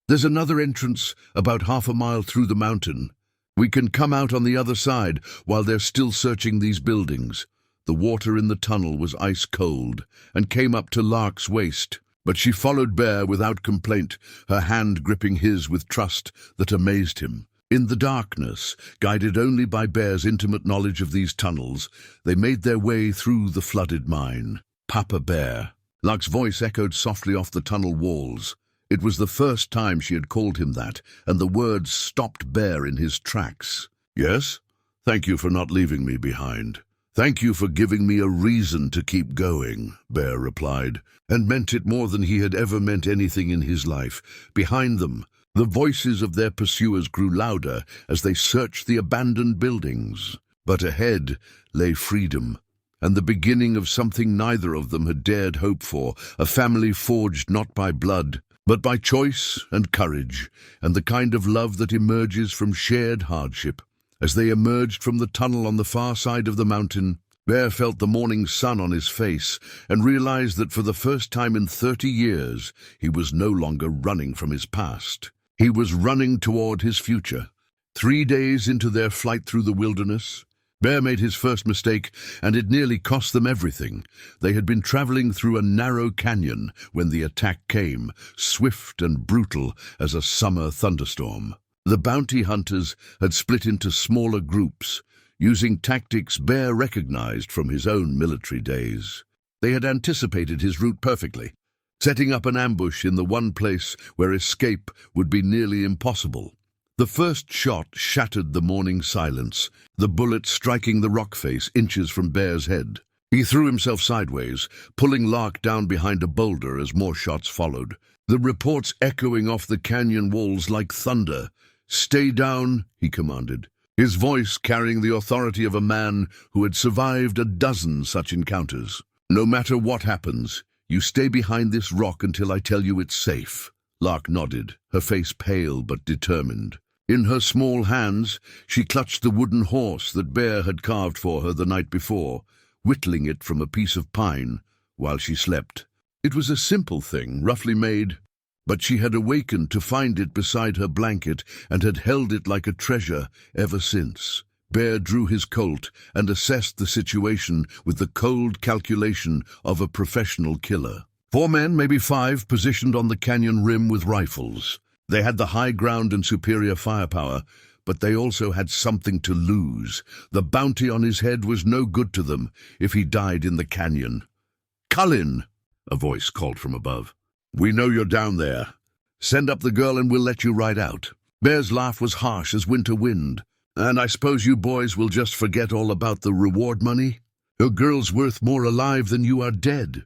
There's another entrance about half a mile through the mountain. We can come out on the other side while they're still searching these buildings. The water in the tunnel was ice cold and came up to Lark's waist, but she followed Bear without complaint, her hand gripping his with trust that amazed him. In the darkness, guided only by Bear's intimate knowledge of these tunnels, they made their way through the flooded mine. Papa Bear. Lark's voice echoed softly off the tunnel walls. It was the first time she had called him that, and the words stopped Bear in his tracks. Yes? Thank you for not leaving me behind. Thank you for giving me a reason to keep going, Bear replied, and meant it more than he had ever meant anything in his life. Behind them, the voices of their pursuers grew louder as they searched the abandoned buildings. But ahead lay freedom, and the beginning of something neither of them had dared hope for, a family forged not by blood, but by choice and courage, and the kind of love that emerges from shared hardship. As they emerged from the tunnel on the far side of the mountain, Bear felt the morning sun on his face and realized that for the first time in 30 years, he was no longer running from his past. He was running toward his future. 3 days into their flight through the wilderness, Bear made his first mistake, and it nearly cost them everything. They had been traveling through a narrow canyon when the attack came, swift and brutal as a summer thunderstorm. The bounty hunters had split into smaller groups, using tactics Bear recognized from his own military days. They had anticipated his route perfectly. setting up an ambush in the one place where escape would be nearly impossible. The first shot shattered the morning silence, the bullet striking the rock face inches from Bear's head. He threw himself sideways, pulling Lark down behind a boulder as more shots followed, the reports echoing off the canyon walls like thunder. "Stay down," he commanded, his voice carrying the authority of a man who had survived a dozen such encounters. "No matter what happens, you stay behind this rock until I tell you it's safe." Lark nodded, her face pale but determined. In her small hands, she clutched the wooden horse that Bear had carved for her the night before, whittling it from a piece of pine while she slept. It was a simple thing, roughly made, but she had awakened to find it beside her blanket and had held it like a treasure ever since. Bear drew his Colt and assessed the situation with the cold calculation of a professional killer. 4 men, maybe 5, positioned on the canyon rim with rifles. They had the high ground and superior firepower, but they also had something to lose. The bounty on his head was no good to them if he died in the canyon. "Cullin!" a voice called from above. "We know you're down there. Send up the girl and we'll let you ride out." Bear's laugh was harsh as winter wind. "And I suppose you boys will just forget all about the reward money? Your girl's worth more alive than you are dead,"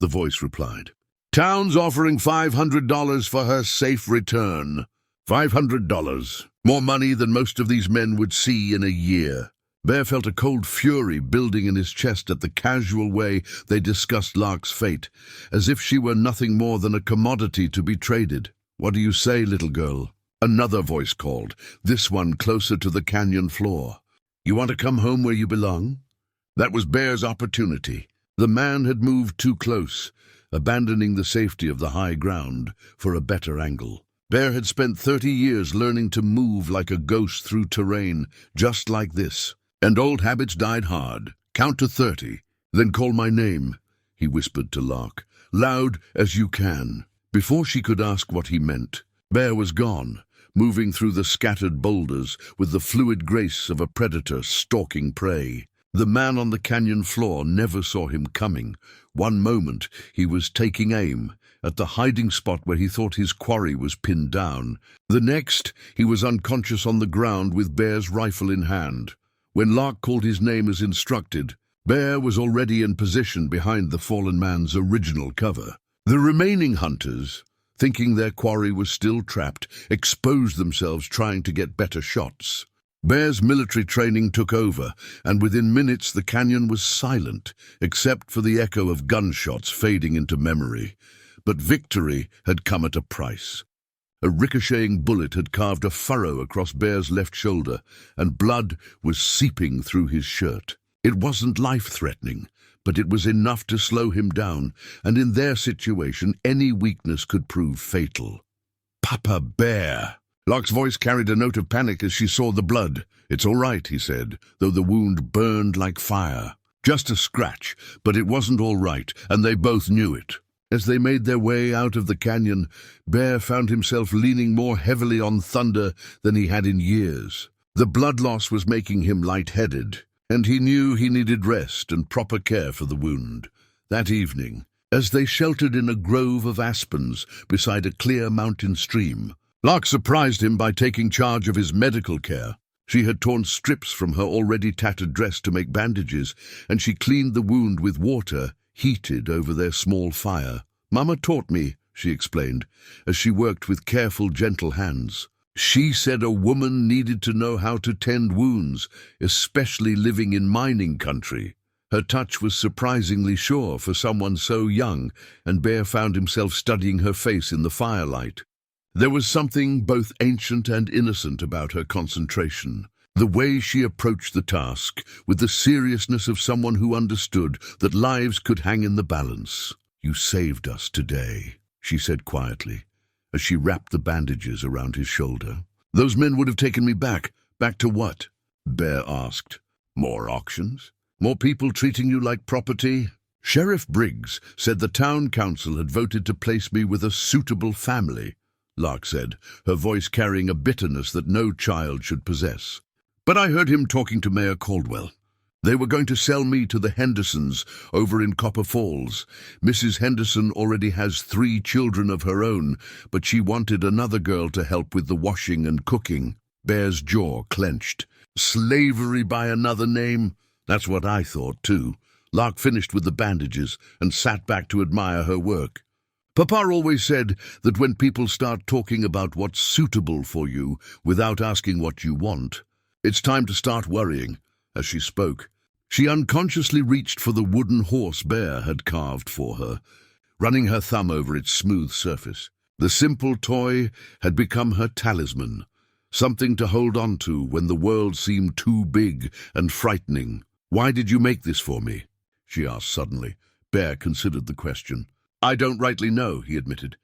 the voice replied. "Town's offering $500 for her safe return." $500. More money than most of these men would see in a year. Bear felt a cold fury building in his chest at the casual way they discussed Lark's fate, as if she were nothing more than a commodity to be traded. "What do you say, little girl?" Another voice called, this one closer to the canyon floor. "You want to come home where you belong?" That was Bear's opportunity. The man had moved too close, abandoning the safety of the high ground for a better angle. Bear had spent 30 years learning to move like a ghost through terrain, just like this. And old habits died hard. "Count to 30, then call my name," he whispered to Lark, "loud as you can." Before she could ask what he meant, Bear was gone, moving through the scattered boulders with the fluid grace of a predator stalking prey. The man on the canyon floor never saw him coming. One moment he was taking aim at the hiding spot where he thought his quarry was pinned down. The next, he was unconscious on the ground with Bear's rifle in hand. When Lark called his name as instructed, Bear was already in position behind the fallen man's original cover. The remaining hunters, thinking their quarry was still trapped, exposed themselves trying to get better shots. Bear's military training took over, and within minutes the canyon was silent, except for the echo of gunshots fading into memory. But victory had come at a price. A ricocheting bullet had carved a furrow across Bear's left shoulder, and blood was seeping through his shirt. It wasn't life-threatening, but it was enough to slow him down, and in their situation any weakness could prove fatal. "Papa Bear!" Lark's voice carried a note of panic as she saw the blood. "It's all right," he said, though the wound burned like fire. "Just a scratch, but it wasn't all right, and they both knew it." As they made their way out of the canyon, Bear found himself leaning more heavily on thunder than he had in years. The blood loss was making him lightheaded, and he knew he needed rest and proper care for the wound. That evening, as they sheltered in a grove of aspens beside a clear mountain stream, Lark surprised him by taking charge of his medical care. She had torn strips from her already tattered dress to make bandages, and she cleaned the wound with water heated over their small fire. "Mama taught me," she explained, as she worked with careful, gentle hands. "She said a woman needed to know how to tend wounds, especially living in mining country." Her touch was surprisingly sure for someone so young, and Bear found himself studying her face in the firelight. There was something both ancient and innocent about her concentration. The way she approached the task, with the seriousness of someone who understood that lives could hang in the balance. "You saved us today," she said quietly, as she wrapped the bandages around his shoulder. "Those men would have taken me back. Back to what?" Bear asked. "More auctions? More people treating you like property?" "Sheriff Briggs said the town council had voted to place me with a suitable family," Lark said, her voice carrying a bitterness that no child should possess. "But I heard him talking to Mayor Caldwell. They were going to sell me to the Hendersons over in Copper Falls. Mrs. Henderson already has 3 children of her own, but she wanted another girl to help with the washing and cooking. Bear's jaw clenched. Slavery by another name? That's what I thought, too. Lark finished with the bandages and sat back to admire her work. Papa always said that when people start talking about what's suitable for you without asking what you want, it's time to start worrying. As she spoke, she unconsciously reached for the wooden horse Bear had carved for her, running her thumb over its smooth surface. The simple toy had become her talisman, something to hold on to when the world seemed too big and frightening. "Why did you make this for me?" she asked suddenly. Bear considered the question. "I don't rightly know," he admitted.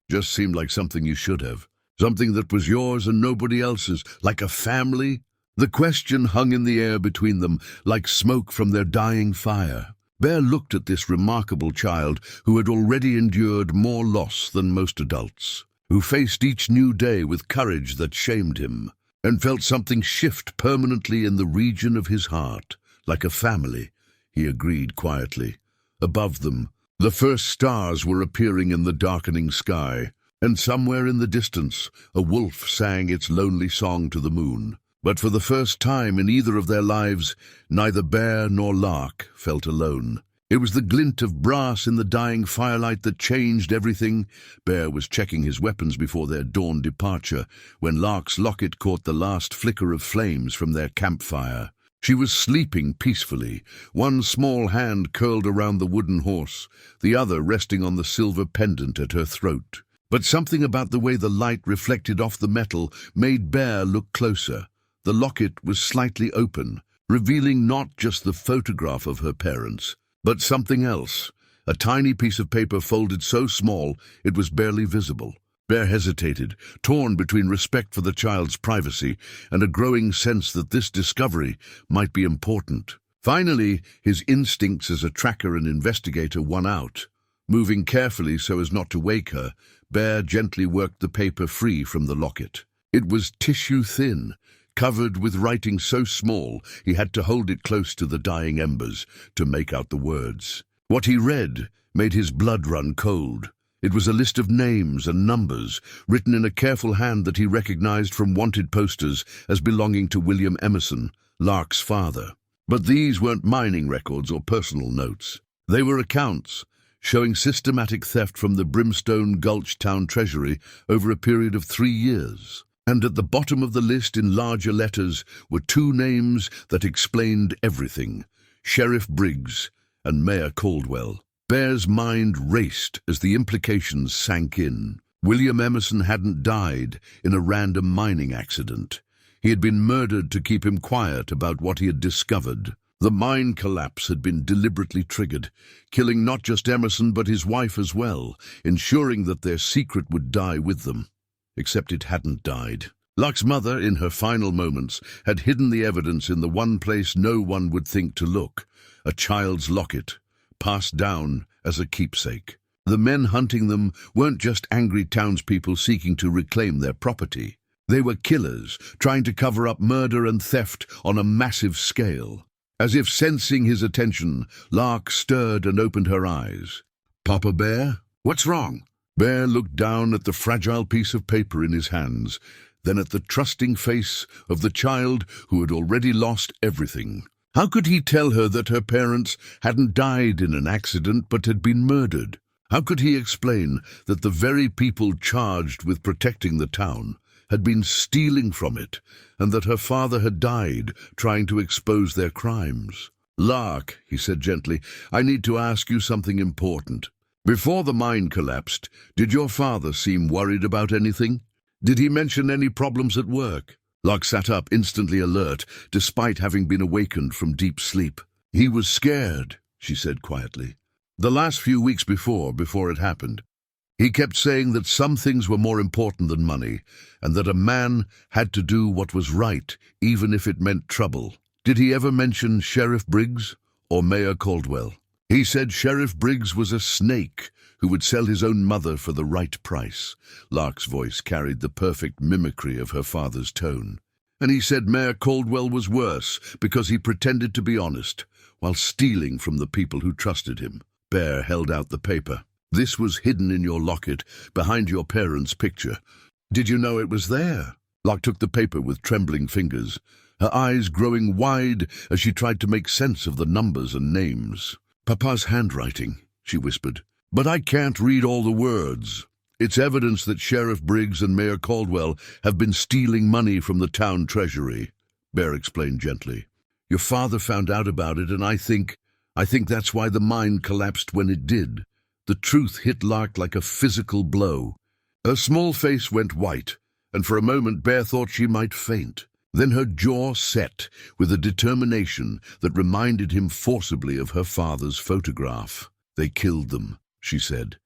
"Just seemed like something you should have. Something that was yours and nobody else's, like a family." The question hung in the air between them, like smoke from their dying fire. Bear looked at this remarkable child who had already endured more loss than most adults, who faced each new day with courage that shamed him, and felt something shift permanently in the region of his heart. "Like a family," he agreed quietly. Above them, the first stars were appearing in the darkening sky, and somewhere in the distance, a wolf sang its lonely song to the moon. But for the first time in either of their lives, neither Bear nor Lark felt alone. It was the glint of brass in the dying firelight that changed everything. Bear was checking his weapons before their dawn departure, when Lark's locket caught the last flicker of flames from their campfire. She was sleeping peacefully, one small hand curled around the wooden horse, the other resting on the silver pendant at her throat. But something about the way the light reflected off the metal made Bear look closer. The locket was slightly open, revealing not just the photograph of her parents, but something else, a tiny piece of paper folded so small it was barely visible. Bear hesitated, torn between respect for the child's privacy and a growing sense that this discovery might be important. Finally, his instincts as a tracker and investigator won out. Moving carefully so as not to wake her, Bear gently worked the paper free from the locket. It was tissue-thin, covered with writing so small he had to hold it close to the dying embers to make out the words. What he read made his blood run cold. It was a list of names and numbers, written in a careful hand that he recognized from wanted posters as belonging to William Emerson, Lark's father. But these weren't mining records or personal notes. They were accounts, showing systematic theft from the Brimstone Gulch town treasury over a period of 3 years. And at the bottom of the list in larger letters were 2 names that explained everything: Sheriff Briggs and Mayor Caldwell. Bear's mind raced as the implications sank in. William Emerson hadn't died in a random mining accident. He had been murdered to keep him quiet about what he had discovered. The mine collapse had been deliberately triggered, killing not just Emerson but his wife as well, ensuring that their secret would die with them. Except it hadn't died. Lark's mother, in her final moments, had hidden the evidence in the one place no one would think to look: a child's locket, passed down as a keepsake. The men hunting them weren't just angry townspeople seeking to reclaim their property. They were killers, trying to cover up murder and theft on a massive scale. As if sensing his attention, Lark stirred and opened her eyes. "Papa Bear, what's wrong?" Bear looked down at the fragile piece of paper in his hands, then at the trusting face of the child who had already lost everything. How could he tell her that her parents hadn't died in an accident but had been murdered? How could he explain that the very people charged with protecting the town had been stealing from it, and that her father had died trying to expose their crimes? "Lark," he said gently, "I need to ask you something important. Before the mine collapsed, did your father seem worried about anything? Did he mention any problems at work?" Lark sat up, instantly alert, despite having been awakened from deep sleep. "He was scared," she said quietly. "The last few weeks before it happened. He kept saying that some things were more important than money, and that a man had to do what was right, even if it meant trouble." "Did he ever mention Sheriff Briggs or Mayor Caldwell?" "He said Sheriff Briggs was a snake who would sell his own mother for the right price." Lark's voice carried the perfect mimicry of her father's tone. And he said Mayor Caldwell was worse because he pretended to be honest, while stealing from the people who trusted him. Bear held out the paper. This was hidden in your locket, behind your parents' picture. Did you know it was there? Lark took the paper with trembling fingers, her eyes growing wide as she tried to make sense of the numbers and names. Papa's handwriting, she whispered. But I can't read all the words. It's evidence that Sheriff Briggs and Mayor Caldwell have been stealing money from the town treasury, Bear explained gently. Your father found out about it, and I think that's why the mine collapsed when it did. The truth hit Lark like a physical blow. Her small face went white, and for a moment Bear thought she might faint. Then her jaw set with a determination that reminded him forcibly of her father's photograph. They killed them, she said,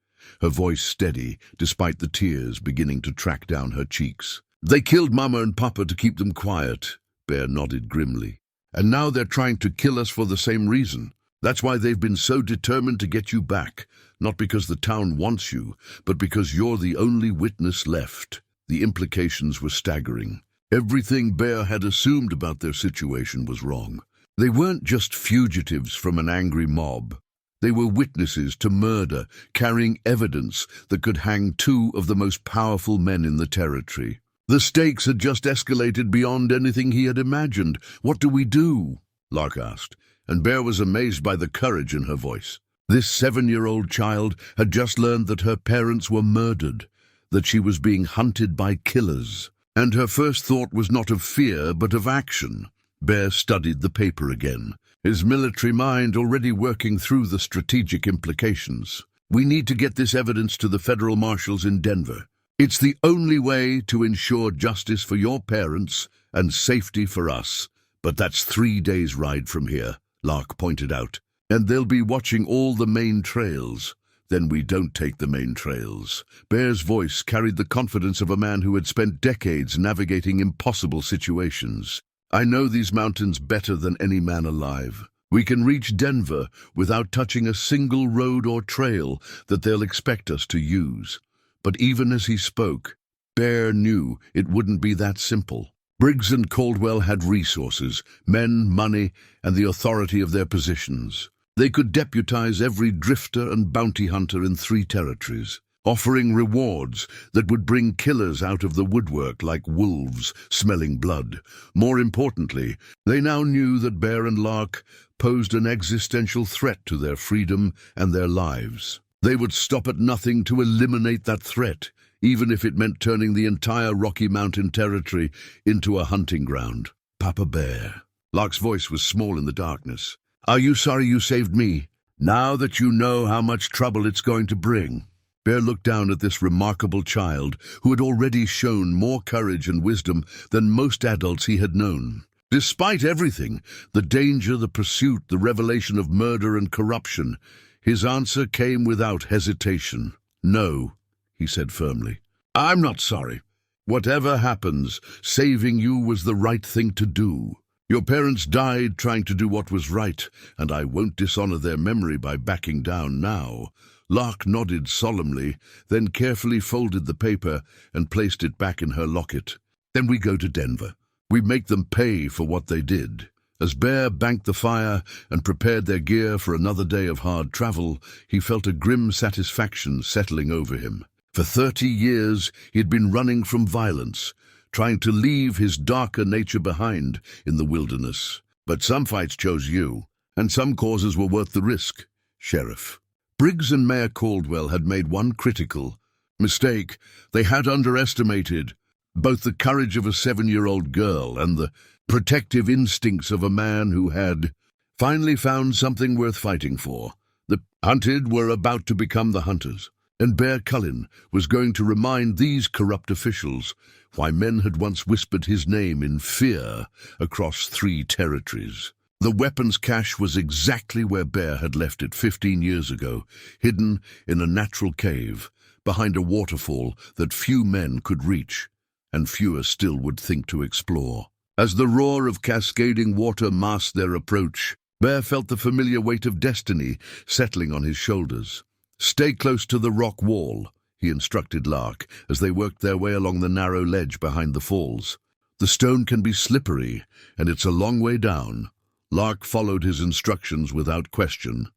her voice steady despite the tears beginning to track down her cheeks. They killed Mama and Papa to keep them quiet, Bear nodded grimly. And now they're trying to kill us for the same reason. That's why they've been so determined to get you back, not because the town wants you, but because you're the only witness left. The implications were staggering. Everything Bear had assumed about their situation was wrong. They weren't just fugitives from an angry mob. They were witnesses to murder, carrying evidence that could hang two of the most powerful men in the territory. The stakes had just escalated beyond anything he had imagined. What do we do? Lark asked, and Bear was amazed by the courage in her voice. This 7-year-old child had just learned that her parents were murdered, that she was being hunted by killers. And her first thought was not of fear, but of action. Bear studied the paper again, his military mind already working through the strategic implications. We need to get this evidence to the federal marshals in Denver. It's the only way to ensure justice for your parents and safety for us. But that's 3 days' ride from here, Lark pointed out. And they'll be watching all the main trails. Then we don't take the main trails. Bear's voice carried the confidence of a man who had spent decades navigating impossible situations. I know these mountains better than any man alive. We can reach Denver without touching a single road or trail that they'll expect us to use. But even as he spoke, Bear knew it wouldn't be that simple. Briggs and Caldwell had resources, men, money, and the authority of their positions. They could deputize every drifter and bounty hunter in 3 territories, offering rewards that would bring killers out of the woodwork like wolves smelling blood. More importantly, they now knew that Bear and Lark posed an existential threat to their freedom and their lives. They would stop at nothing to eliminate that threat, even if it meant turning the entire Rocky Mountain territory into a hunting ground. Papa Bear. Lark's voice was small in the darkness. Are you sorry you saved me, now that you know how much trouble it's going to bring? Bear looked down at this remarkable child who had already shown more courage and wisdom than most adults he had known. Despite everything, the danger, the pursuit, the revelation of murder and corruption, his answer came without hesitation. No, he said firmly. I'm not sorry. Whatever happens, saving you was the right thing to do. Your parents died trying to do what was right, and I won't dishonor their memory by backing down now. Lark nodded solemnly, then carefully folded the paper and placed it back in her locket. Then we go to Denver. We make them pay for what they did. As Bear banked the fire and prepared their gear for another day of hard travel, he felt a grim satisfaction settling over him. For 30 years, he'd been running from violence, trying to leave his darker nature behind in the wilderness. But some fights chose you, and some causes were worth the risk, Sheriff. Briggs and Mayor Caldwell had made one critical mistake. They had underestimated both the courage of a 7-year-old girl and the protective instincts of a man who had finally found something worth fighting for. The hunted were about to become the hunters, and Bear Cullin was going to remind these corrupt officials why men had once whispered his name in fear across 3 territories. The weapons cache was exactly where Bear had left it 15 years ago, hidden in a natural cave, behind a waterfall that few men could reach, and fewer still would think to explore. As the roar of cascading water masked their approach, Bear felt the familiar weight of destiny settling on his shoulders. Stay close to the rock wall, he instructed Lark as they worked their way along the narrow ledge behind the falls. The stone can be slippery, and it's a long way down. Lark followed his instructions without question,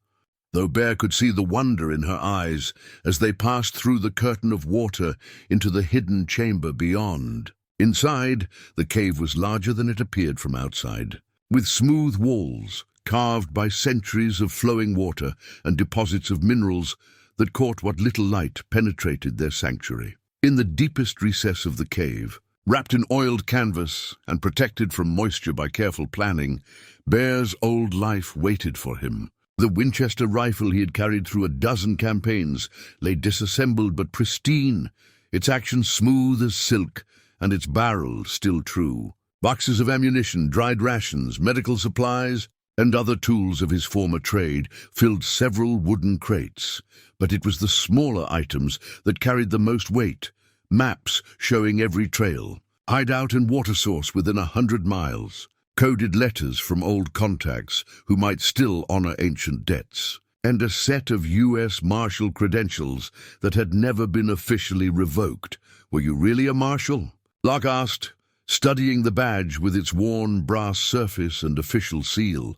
though Bear could see the wonder in her eyes as they passed through the curtain of water into the hidden chamber beyond. Inside, the cave was larger than it appeared from outside, with smooth walls carved by centuries of flowing water and deposits of minerals that caught what little light penetrated their sanctuary. In the deepest recess of the cave, wrapped in oiled canvas and protected from moisture by careful planning, Bear's old life waited for him. The Winchester rifle he had carried through a dozen campaigns lay disassembled but pristine, its action smooth as silk, and its barrel still true. Boxes of ammunition, dried rations, medical supplies, and other tools of his former trade filled several wooden crates. But it was the smaller items that carried the most weight: maps showing every trail, hideout and water source within 100 miles, coded letters from old contacts who might still honor ancient debts, and a set of U.S. Marshal credentials that had never been officially revoked. "Were you really a Marshal?" Lark asked, studying the badge with its worn brass surface and official seal.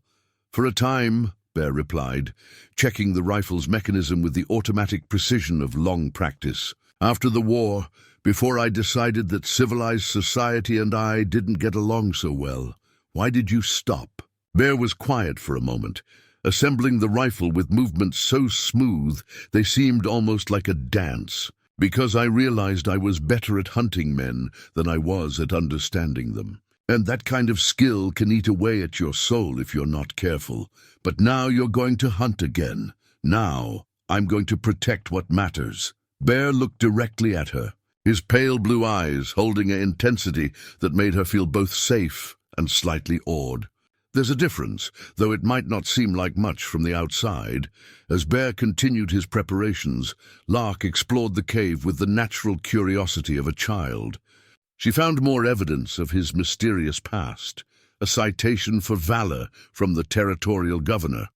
"For a time," Bear replied, checking the rifle's mechanism with the automatic precision of long practice. "After the war, before I decided that civilized society and I didn't get along so well." "Why did you stop?" Bear was quiet for a moment, assembling the rifle with movements so smooth they seemed almost like a dance. "Because I realized I was better at hunting men than I was at understanding them. And that kind of skill can eat away at your soul if you're not careful. But now you're going to hunt again. Now I'm going to protect what matters." Bear looked directly at her, his pale blue eyes holding an intensity that made her feel both safe and slightly awed. There's a difference, though it might not seem like much from the outside. As Bear continued his preparations, Lark explored the cave with the natural curiosity of a child. She found more evidence of his mysterious past, a citation for valor from the territorial governor,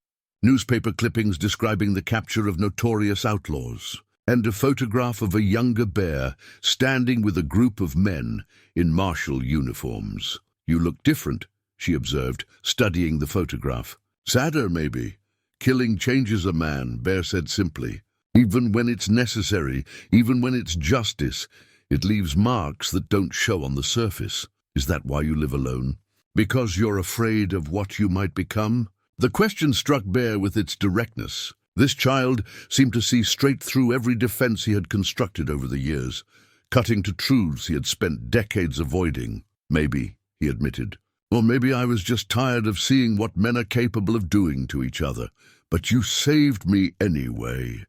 newspaper clippings describing the capture of notorious outlaws, and a photograph of a younger Bear standing with a group of men in martial uniforms. "You look different," she observed, studying the photograph. "Sadder, maybe." "Killing changes a man," Bear said simply. "Even when it's necessary, even when it's justice, it leaves marks that don't show on the surface." "Is that why you live alone? Because you're afraid of what you might become?" The question struck Bear with its directness. This child seemed to see straight through every defense he had constructed over the years, cutting to truths he had spent decades avoiding. "Maybe," he admitted. "Or maybe I was just tired of seeing what men are capable of doing to each other. But you saved me anyway."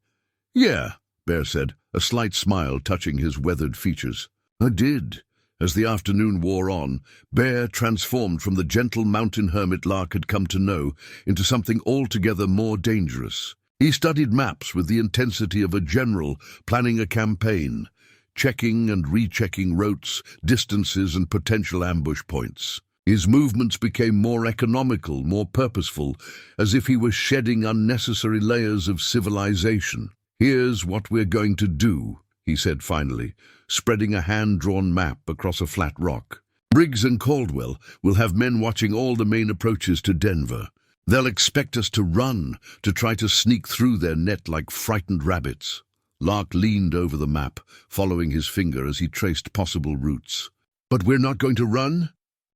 "Yeah," Bear said, a slight smile touching his weathered features. "I did." As the afternoon wore on, Bear transformed from the gentle mountain hermit Lark had come to know into something altogether more dangerous. He studied maps with the intensity of a general planning a campaign, checking and rechecking routes, distances, and potential ambush points. His movements became more economical, more purposeful, as if he was shedding unnecessary layers of civilization. "Here's what we're going to do," he said finally, spreading a hand-drawn map across a flat rock. "Briggs and Caldwell will have men watching all the main approaches to Denver. They'll expect us to run, to try to sneak through their net like frightened rabbits." Lark leaned over the map, following his finger as he traced possible routes. "But we're not going to run?"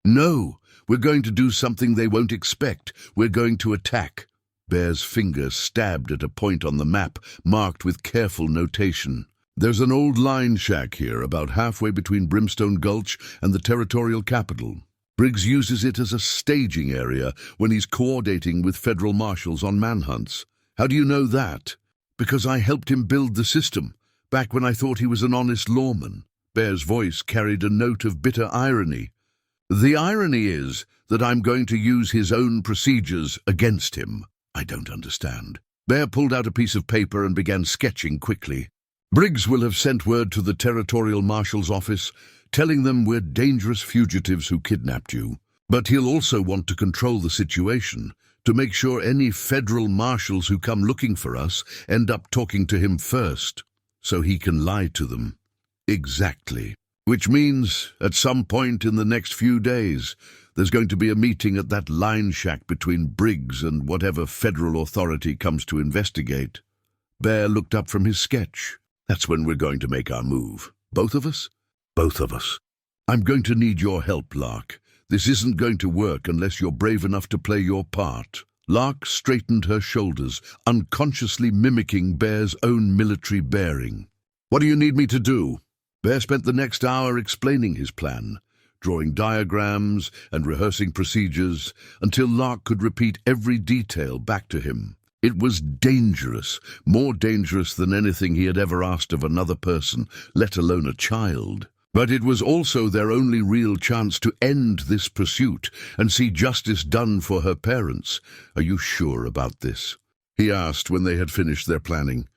"No, we're going to do something they won't expect. We're going to attack." Bear's finger stabbed at a point on the map, marked with careful notation. "There's an old line shack here, about halfway between Brimstone Gulch and the territorial capital. Briggs uses it as a staging area when he's coordinating with federal marshals on manhunts." "How do you know that?" "Because I helped him build the system, back when I thought he was an honest lawman." Bear's voice carried a note of bitter irony. "The irony is that I'm going to use his own procedures against him." "I don't understand." Bear pulled out a piece of paper and began sketching quickly. "Briggs will have sent word to the territorial marshal's office, telling them we're dangerous fugitives who kidnapped you. But he'll also want to control the situation, to make sure any federal marshals who come looking for us end up talking to him first, so he can lie to them." "Exactly." Which means, at some point in the next few days, there's going to be a meeting at that line shack between Briggs and whatever federal authority comes to investigate. Bear looked up from his sketch. That's when we're going to make our move. Both of us? Both of us. I'm going to need your help, Lark. This isn't going to work unless you're brave enough to play your part. Lark straightened her shoulders, unconsciously mimicking Bear's own military bearing. What do you need me to do? Bear spent the next hour explaining his plan, drawing diagrams and rehearsing procedures until Lark could repeat every detail back to him. It was dangerous, more dangerous than anything he had ever asked of another person, let alone a child. But it was also their only real chance to end this pursuit and see justice done for her parents. Are you sure about this? He asked when they had finished their planning.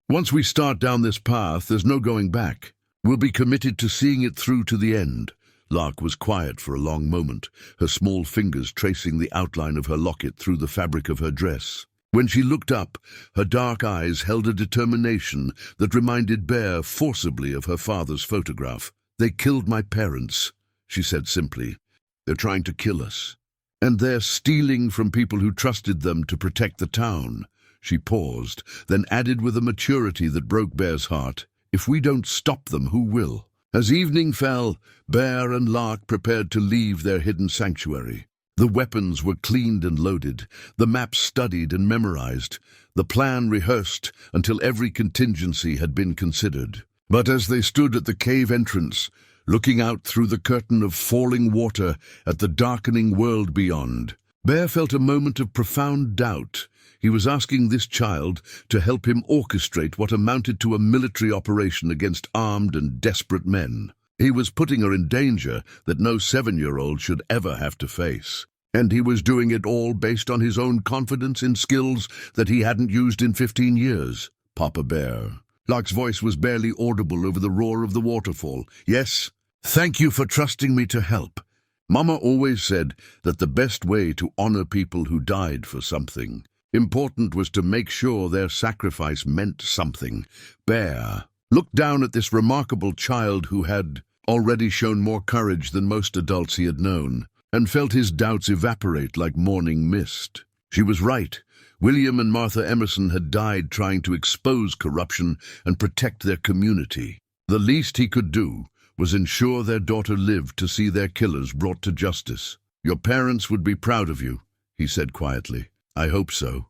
Once we start down this path, there's no going back. We'll be committed to seeing it through to the end. Lark was quiet for a long moment, her small fingers tracing the outline of her locket through the fabric of her dress. When she looked up, her dark eyes held a determination that reminded Bear forcibly of her father's photograph. They killed my parents, she said simply. They're trying to kill us. And they're stealing from people who trusted them to protect the town. She paused, then added with a maturity that broke Bear's heart, if we don't stop them, who will? As evening fell, Bear and Lark prepared to leave their hidden sanctuary. The weapons were cleaned and loaded, the maps studied and memorized, the plan rehearsed until every contingency had been considered. But as they stood at the cave entrance, looking out through the curtain of falling water at the darkening world beyond, Bear felt a moment of profound doubt. He was asking this child to help him orchestrate what amounted to a military operation against armed and desperate men. He was putting her in danger that no 7-year-old should ever have to face. And he was doing it all based on his own confidence in skills that he hadn't used in 15 years. Papa Bear. Lark's voice was barely audible over the roar of the waterfall. Yes, thank you for trusting me to help. Mama always said that the best way to honor people who died for something important was to make sure their sacrifice meant something. Bear looked down at this remarkable child who had already shown more courage than most adults he had known, and felt his doubts evaporate like morning mist. She was right. William and Martha Emerson had died trying to expose corruption and protect their community. The least he could do was ensure their daughter lived to see their killers brought to justice. Your parents would be proud of you, he said quietly. I hope so,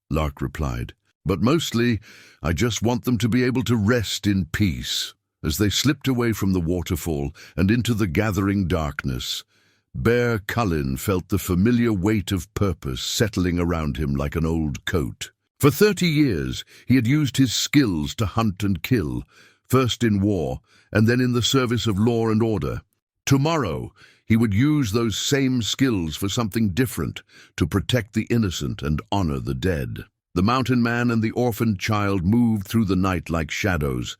Lark replied. But mostly, I just want them to be able to rest in peace. As they slipped away from the waterfall and into the gathering darkness, Bear Cullin felt the familiar weight of purpose settling around him like an old coat. For 30 years, he had used his skills to hunt and kill, first in war and then in the service of law and order. Tomorrow, he would use those same skills for something different, to protect the innocent and honor the dead. The mountain man and the orphaned child moved through the night like shadows,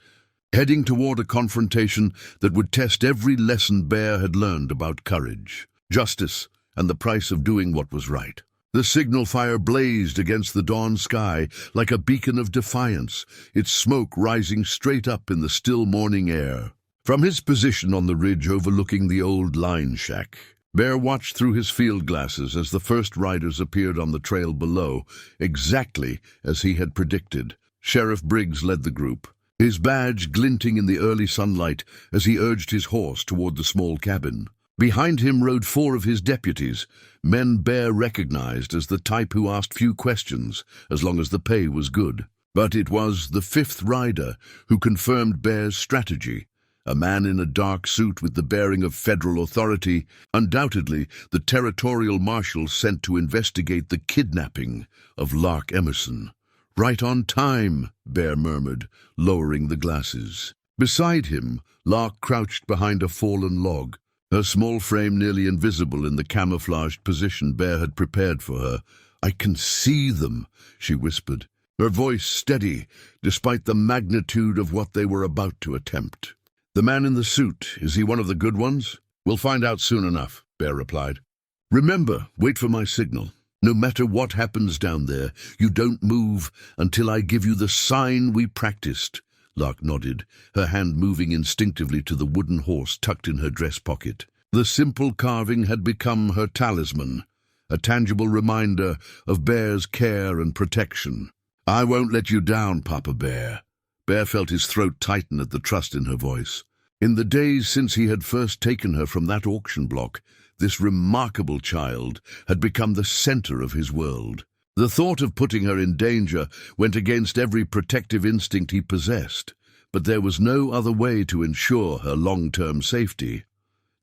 heading toward a confrontation that would test every lesson Bear had learned about courage, justice, and the price of doing what was right. The signal fire blazed against the dawn sky like a beacon of defiance, its smoke rising straight up in the still morning air. From his position on the ridge overlooking the old line shack, Bear watched through his field glasses as the first riders appeared on the trail below, exactly as he had predicted. Sheriff Briggs led the group, his badge glinting in the early sunlight as he urged his horse toward the small cabin. Behind him rode 4 of his deputies, men Bear recognized as the type who asked few questions, as long as the pay was good. But it was the 5th rider who confirmed Bear's strategy, a man in a dark suit with the bearing of federal authority, undoubtedly the territorial marshal sent to investigate the kidnapping of Lark Emerson. Right on time, Bear murmured, lowering the glasses. Beside him, Lark crouched behind a fallen log, her small frame nearly invisible in the camouflaged position Bear had prepared for her. I can see them, she whispered, her voice steady despite the magnitude of what they were about to attempt. The man in the suit, is he one of the good ones? We'll find out soon enough, Bear replied. Remember, wait for my signal. No matter what happens down there, you don't move until I give you the sign we practiced. Lark nodded, her hand moving instinctively to the wooden horse tucked in her dress pocket. The simple carving had become her talisman, a tangible reminder of Bear's care and protection. "I won't let you down, Papa Bear." Bear felt his throat tighten at the trust in her voice. In the days since he had first taken her from that auction block, this remarkable child had become the center of his world. The thought of putting her in danger went against every protective instinct he possessed, but there was no other way to ensure her long-term safety.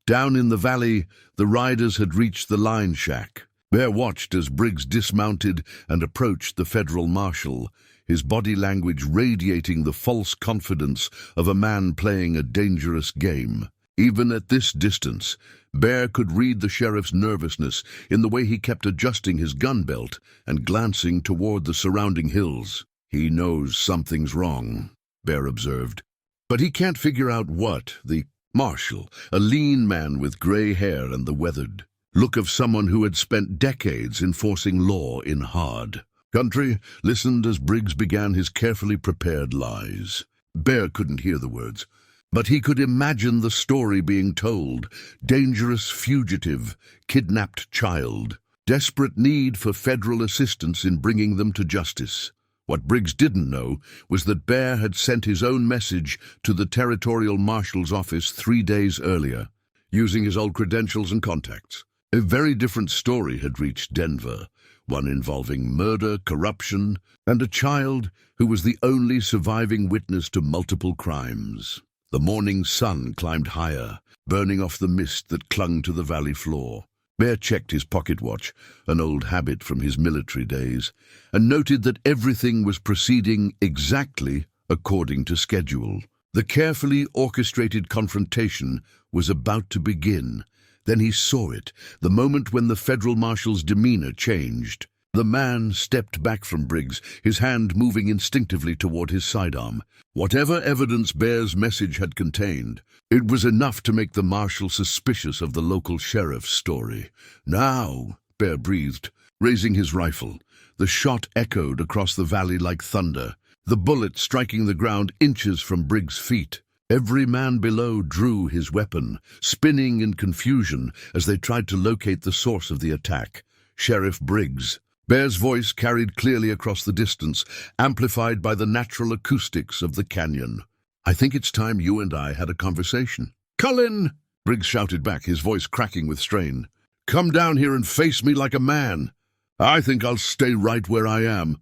Down in the valley, the riders had reached the line shack. Bear watched as Briggs dismounted and approached the federal marshal, his body language radiating the false confidence of a man playing a dangerous game. Even at this distance, Bear could read the sheriff's nervousness in the way he kept adjusting his gun belt and glancing toward the surrounding hills. "He knows something's wrong," Bear observed. "But he can't figure out what." The marshal, a lean man with gray hair and the weathered look of someone who had spent decades enforcing law in hard country, listened as Briggs began his carefully prepared lies. Bear couldn't hear the words, but he could imagine the story being told. Dangerous fugitive, kidnapped child, desperate need for federal assistance in bringing them to justice. What Briggs didn't know was that Bear had sent his own message to the territorial marshal's office 3 days earlier, using his old credentials and contacts. A very different story had reached Denver, one involving murder, corruption, and a child who was the only surviving witness to multiple crimes. The morning sun climbed higher, burning off the mist that clung to the valley floor. Bear checked his pocket watch, an old habit from his military days, and noted that everything was proceeding exactly according to schedule. The carefully orchestrated confrontation was about to begin. Then he saw it, the moment when the federal marshal's demeanor changed. The man stepped back from Briggs, his hand moving instinctively toward his sidearm. Whatever evidence Bear's message had contained, it was enough to make the marshal suspicious of the local sheriff's story. "Now," Bear breathed, raising his rifle. The shot echoed across the valley like thunder, the bullet striking the ground inches from Briggs' feet. Every man below drew his weapon, spinning in confusion as they tried to locate the source of the attack. Sheriff Briggs. Bear's voice carried clearly across the distance, amplified by the natural acoustics of the canyon. "I think it's time you and I had a conversation." "Cullin!" Briggs shouted back, his voice cracking with strain. "Come down here and face me like a man." "I think I'll stay right where I am,"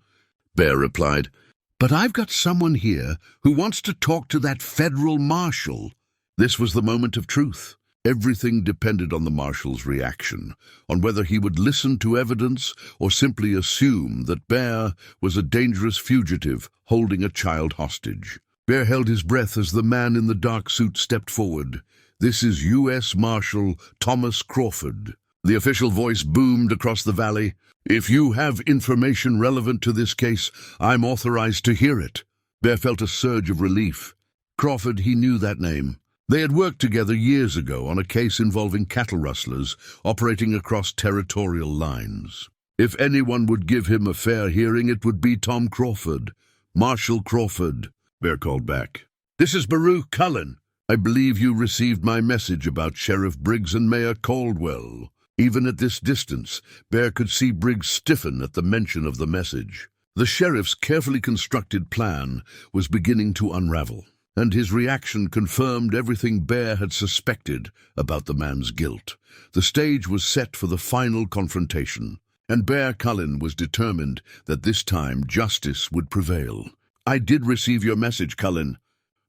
Bear replied. "But I've got someone here who wants to talk to that federal marshal." This was the moment of truth. Everything depended on the marshal's reaction, on whether he would listen to evidence or simply assume that Bear was a dangerous fugitive holding a child hostage. Bear held his breath as the man in the dark suit stepped forward. "This is U.S. Marshal Thomas Crawford." The official voice boomed across the valley. "If you have information relevant to this case, I'm authorized to hear it." Bear felt a surge of relief. Crawford, he knew that name. They had worked together years ago on a case involving cattle rustlers operating across territorial lines. If anyone would give him a fair hearing, it would be Tom Crawford. "Marshal Crawford," Bear called back. "This is Baruch Cullin. I believe you received my message about Sheriff Briggs and Mayor Caldwell." Even at this distance, Bear could see Briggs stiffen at the mention of the message. The sheriff's carefully constructed plan was beginning to unravel, and his reaction confirmed everything Bear had suspected about the man's guilt. The stage was set for the final confrontation, and Bear Cullin was determined that this time justice would prevail. "I did receive your message, Cullin,"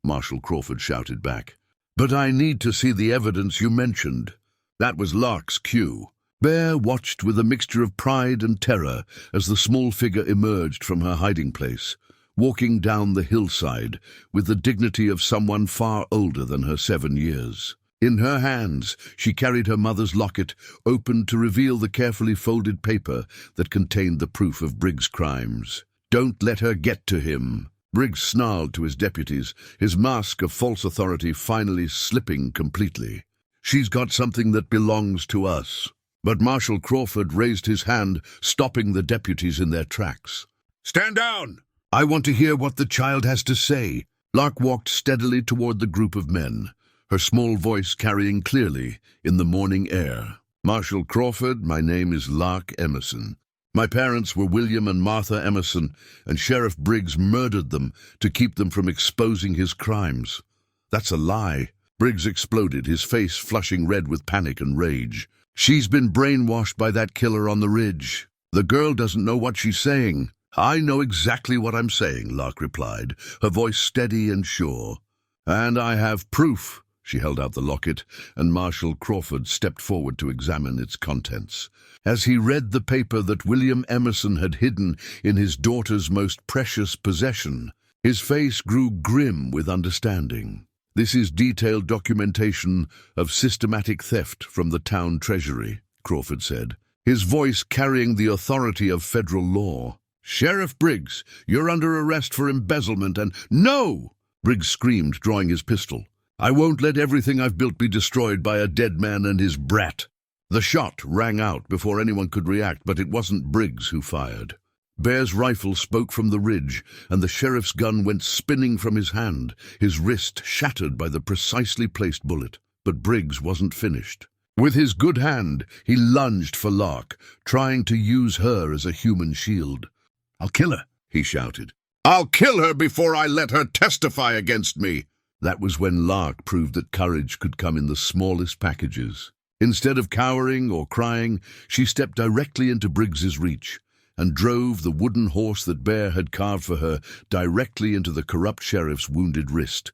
Marshal Crawford shouted back. "But I need to see the evidence you mentioned." That was Lark's cue. Bear watched with a mixture of pride and terror as the small figure emerged from her hiding place, walking down the hillside with the dignity of someone far older than her 7 years. In her hands, she carried her mother's locket, opened to reveal the carefully folded paper that contained the proof of Briggs' crimes. "Don't let her get to him." Briggs snarled to his deputies, his mask of false authority finally slipping completely. "She's got something that belongs to us." But Marshal Crawford raised his hand, stopping the deputies in their tracks. "Stand down! I want to hear what the child has to say." Lark walked steadily toward the group of men, her small voice carrying clearly in the morning air. "Marshal Crawford, my name is Lark Emerson. My parents were William and Martha Emerson, and Sheriff Briggs murdered them to keep them from exposing his crimes." "That's a lie." Briggs exploded, his face flushing red with panic and rage. "She's been brainwashed by that killer on the ridge. The girl doesn't know what she's saying." "I know exactly what I'm saying," Lark replied, her voice steady and sure. "And I have proof." She held out the locket, and Marshal Crawford stepped forward to examine its contents. As he read the paper that William Emerson had hidden in his daughter's most precious possession, his face grew grim with understanding. "This is detailed documentation of systematic theft from the town treasury," Crawford said, his voice carrying the authority of federal law. "Sheriff Briggs, you're under arrest for embezzlement and—" "No!" Briggs screamed, drawing his pistol. "I won't let everything I've built be destroyed by a dead man and his brat." The shot rang out before anyone could react, but it wasn't Briggs who fired. Bear's rifle spoke from the ridge, and the sheriff's gun went spinning from his hand, his wrist shattered by the precisely placed bullet. But Briggs wasn't finished. With his good hand, he lunged for Lark, trying to use her as a human shield. "I'll kill her," he shouted. "I'll kill her before I let her testify against me." That was when Lark proved that courage could come in the smallest packages. Instead of cowering or crying, she stepped directly into Briggs's reach and drove the wooden horse that Bear had carved for her directly into the corrupt sheriff's wounded wrist.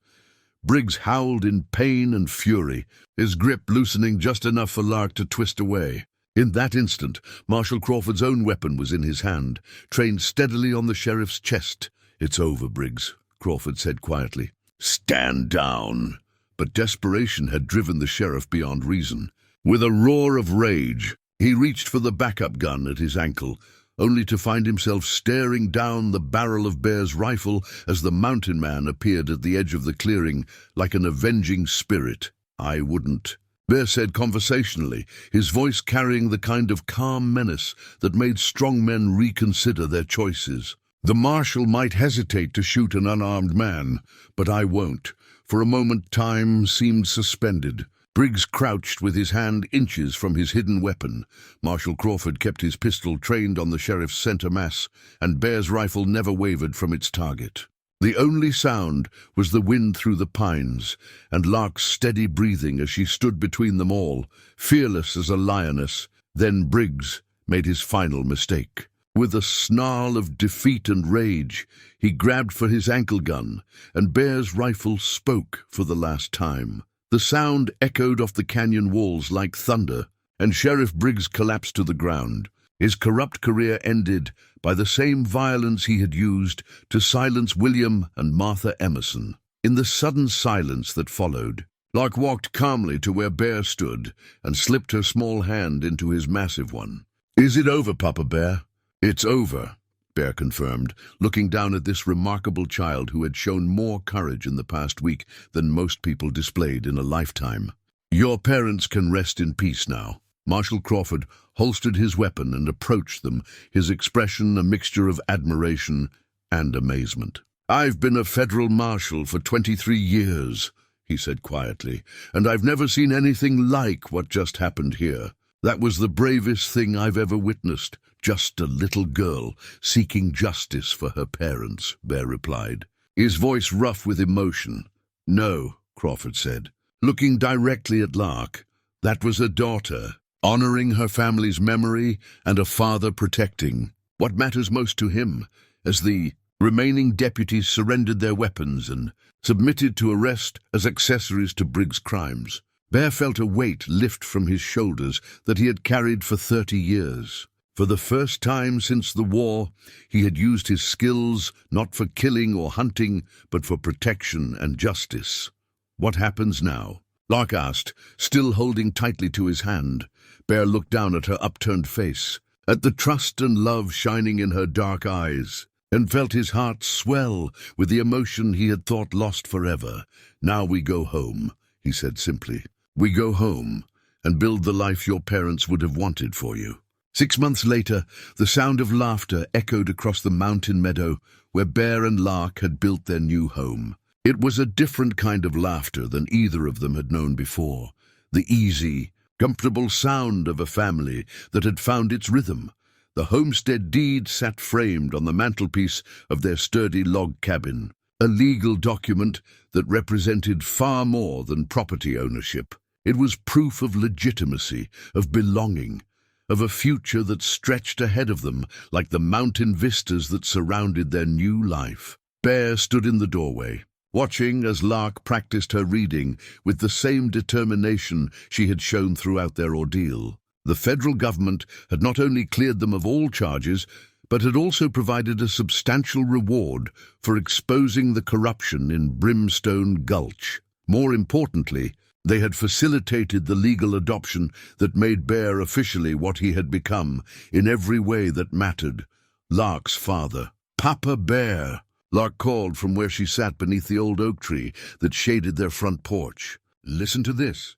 Briggs howled in pain and fury, his grip loosening just enough for Lark to twist away. In that instant, Marshal Crawford's own weapon was in his hand, trained steadily on the sheriff's chest. "It's over, Briggs," Crawford said quietly. "Stand down." But desperation had driven the sheriff beyond reason. With a roar of rage, he reached for the backup gun at his ankle, only to find himself staring down the barrel of Bear's rifle as the mountain man appeared at the edge of the clearing like an avenging spirit. "I wouldn't," Bear said conversationally, his voice carrying the kind of calm menace that made strong men reconsider their choices. "The marshal might hesitate to shoot an unarmed man, but I won't." For a moment time seemed suspended. Briggs crouched with his hand inches from his hidden weapon. Marshal Crawford kept his pistol trained on the sheriff's center mass, and Bear's rifle never wavered from its target. The only sound was the wind through the pines, and Lark's steady breathing as she stood between them all, fearless as a lioness. Then Briggs made his final mistake. With a snarl of defeat and rage, he grabbed for his ankle gun, and Bear's rifle spoke for the last time. The sound echoed off the canyon walls like thunder, and Sheriff Briggs collapsed to the ground. His corrupt career ended by the same violence he had used to silence William and Martha Emerson. In the sudden silence that followed, Lark walked calmly to where Bear stood and slipped her small hand into his massive one. "Is it over, Papa Bear?" "It's over," Bear confirmed, looking down at this remarkable child who had shown more courage in the past week than most people displayed in a lifetime. "Your parents can rest in peace now." Marshal Crawford holstered his weapon and approached them, his expression a mixture of admiration and amazement. "I've been a federal marshal for 23 years, he said quietly, "and I've never seen anything like what just happened here. That was the bravest thing I've ever witnessed. Just a little girl seeking justice for her parents," Bear replied, his voice rough with emotion. "No," Crawford said, looking directly at Lark. "That was a daughter, honoring her family's memory and a father protecting what matters most to him." As the remaining deputies surrendered their weapons and submitted to arrest as accessories to Briggs' crimes, Bear felt a weight lift from his shoulders that he had carried for 30 years. For the first time since the war, he had used his skills not for killing or hunting, but for protection and justice. "What happens now?" Lark asked, still holding tightly to his hand. Bear looked down at her upturned face, at the trust and love shining in her dark eyes, and felt his heart swell with the emotion he had thought lost forever. "Now we go home," he said simply. "We go home and build the life your parents would have wanted for you." 6 months later, the sound of laughter echoed across the mountain meadow where Bear and Lark had built their new home. It was a different kind of laughter than either of them had known before, the easy, comfortable sound of a family that had found its rhythm. The homestead deed sat framed on the mantelpiece of their sturdy log cabin, a legal document that represented far more than property ownership. It was proof of legitimacy, of belonging, of a future that stretched ahead of them like the mountain vistas that surrounded their new life. Bear stood in the doorway, watching as Lark practiced her reading with the same determination she had shown throughout their ordeal. The federal government had not only cleared them of all charges, but had also provided a substantial reward for exposing the corruption in Brimstone Gulch. More importantly, they had facilitated the legal adoption that made Bear officially what he had become in every way that mattered, Lark's father. "Papa Bear," Lark called from where she sat beneath the old oak tree that shaded their front porch. "Listen to this."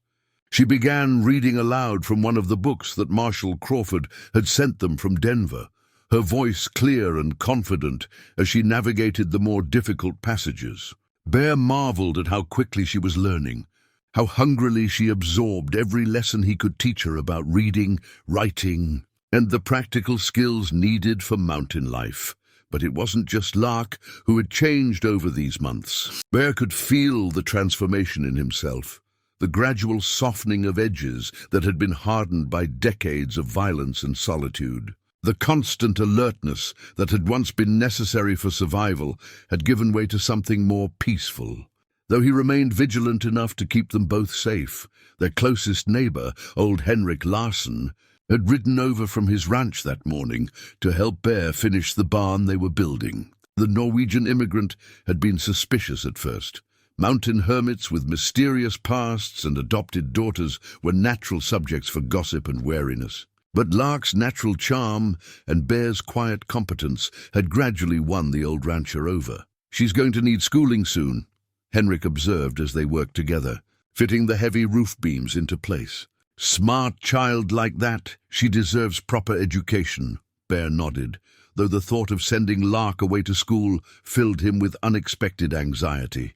She began reading aloud from one of the books that Marshal Crawford had sent them from Denver, her voice clear and confident as she navigated the more difficult passages. Bear marveled at how quickly she was learning, how hungrily she absorbed every lesson he could teach her about reading, writing, and the practical skills needed for mountain life. But it wasn't just Lark who had changed over these months. Bear could feel the transformation in himself, the gradual softening of edges that had been hardened by decades of violence and solitude. The constant alertness that had once been necessary for survival had given way to something more peaceful. Though he remained vigilant enough to keep them both safe, their closest neighbor, old Henrik Larsson, had ridden over from his ranch that morning to help Bear finish the barn they were building. The Norwegian immigrant had been suspicious at first. Mountain hermits with mysterious pasts and adopted daughters were natural subjects for gossip and wariness. But Lark's natural charm and Bear's quiet competence had gradually won the old rancher over. "She's going to need schooling soon," Henrik observed as they worked together, fitting the heavy roof beams into place. "Smart child like that, she deserves proper education," Bear nodded, though the thought of sending Lark away to school filled him with unexpected anxiety.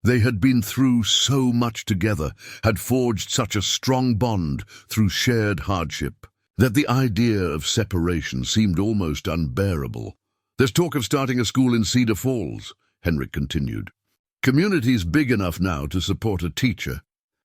They had been through so much together, had forged such a strong bond through shared hardship, that the idea of separation seemed almost unbearable. "There's talk of starting a school in Cedar Falls," Henrik continued. "Community's big enough now to support a teacher.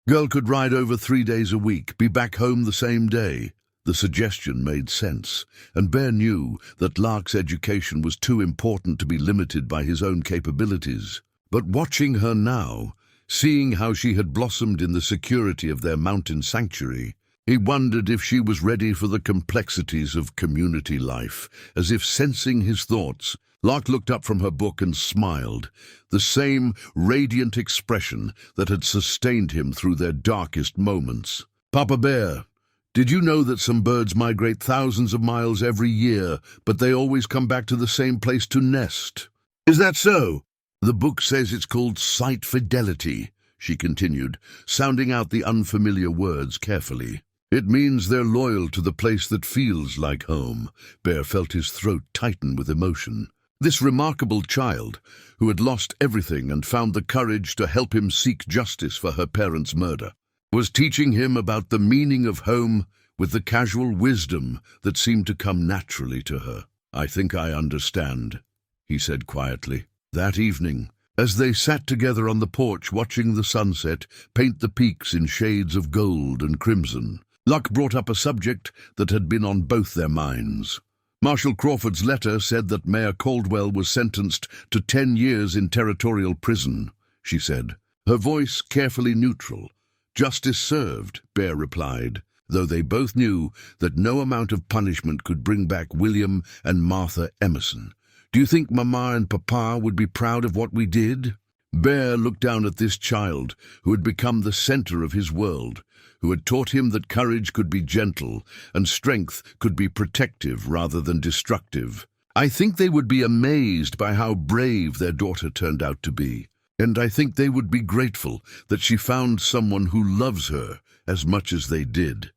Girl could ride over 3 days a week, be back home the same day." The suggestion made sense, and Bear knew that Lark's education was too important to be limited by his own capabilities. But watching her now, seeing how she had blossomed in the security of their mountain sanctuary, he wondered if she was ready for the complexities of community life. As if sensing his thoughts, Lark looked up from her book and smiled, the same radiant expression that had sustained him through their darkest moments. "Papa Bear, did you know that some birds migrate thousands of miles every year, but they always come back to the same place to nest?" "Is that so?" "The book says it's called sight fidelity," she continued, sounding out the unfamiliar words carefully. "It means they're loyal to the place that feels like home." Bear felt his throat tighten with emotion. This remarkable child, who had lost everything and found the courage to help him seek justice for her parents' murder, was teaching him about the meaning of home with the casual wisdom that seemed to come naturally to her. "I think I understand," he said quietly. That evening, as they sat together on the porch watching the sunset paint the peaks in shades of gold and crimson, Luck brought up a subject that had been on both their minds. Marshal Crawford's letter said that Mayor Caldwell was sentenced to 10 years in territorial prison, she said, her voice carefully neutral. "Justice served," Bear replied, though they both knew that no amount of punishment could bring back William and Martha Emerson. "Do you think Mama and Papa would be proud of what we did?" Bear looked down at this child who had become the center of his world, who had taught him that courage could be gentle and strength could be protective rather than destructive. "I think they would be amazed by how brave their daughter turned out to be, and I think they would be grateful that she found someone who loves her as much as they did."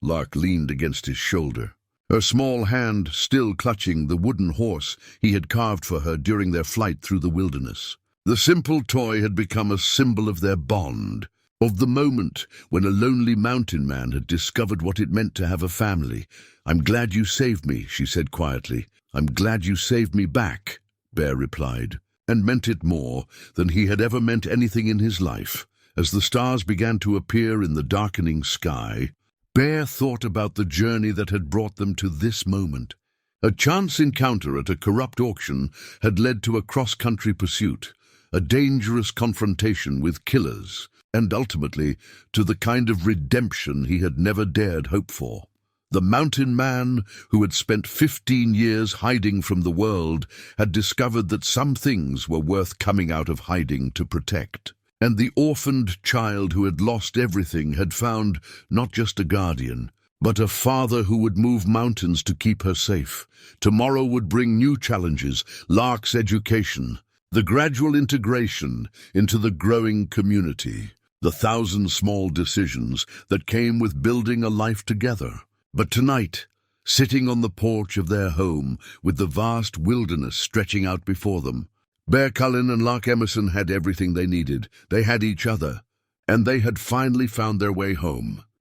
Lark leaned against his shoulder, her small hand still clutching the wooden horse he had carved for her during their flight through the wilderness. The simple toy had become a symbol of their bond, of the moment when a lonely mountain man had discovered what it meant to have a family. "I'm glad you saved me," she said quietly. "I'm glad you saved me back," Bear replied, and meant it more than he had ever meant anything in his life. As the stars began to appear in the darkening sky, Bear thought about the journey that had brought them to this moment. A chance encounter at a corrupt auction had led to a cross-country pursuit, a dangerous confrontation with killers, and ultimately to the kind of redemption he had never dared hope for. The mountain man, who had spent 15 years hiding from the world, had discovered that some things were worth coming out of hiding to protect. And the orphaned child who had lost everything had found not just a guardian, but a father who would move mountains to keep her safe. Tomorrow would bring new challenges: Lark's education, the gradual integration into the growing community, the 1,000 small decisions that came with building a life together. But tonight, sitting on the porch of their home, with the vast wilderness stretching out before them, Bear Cullin and Lark Emerson had everything they needed. They had each other, and they had finally found their way home.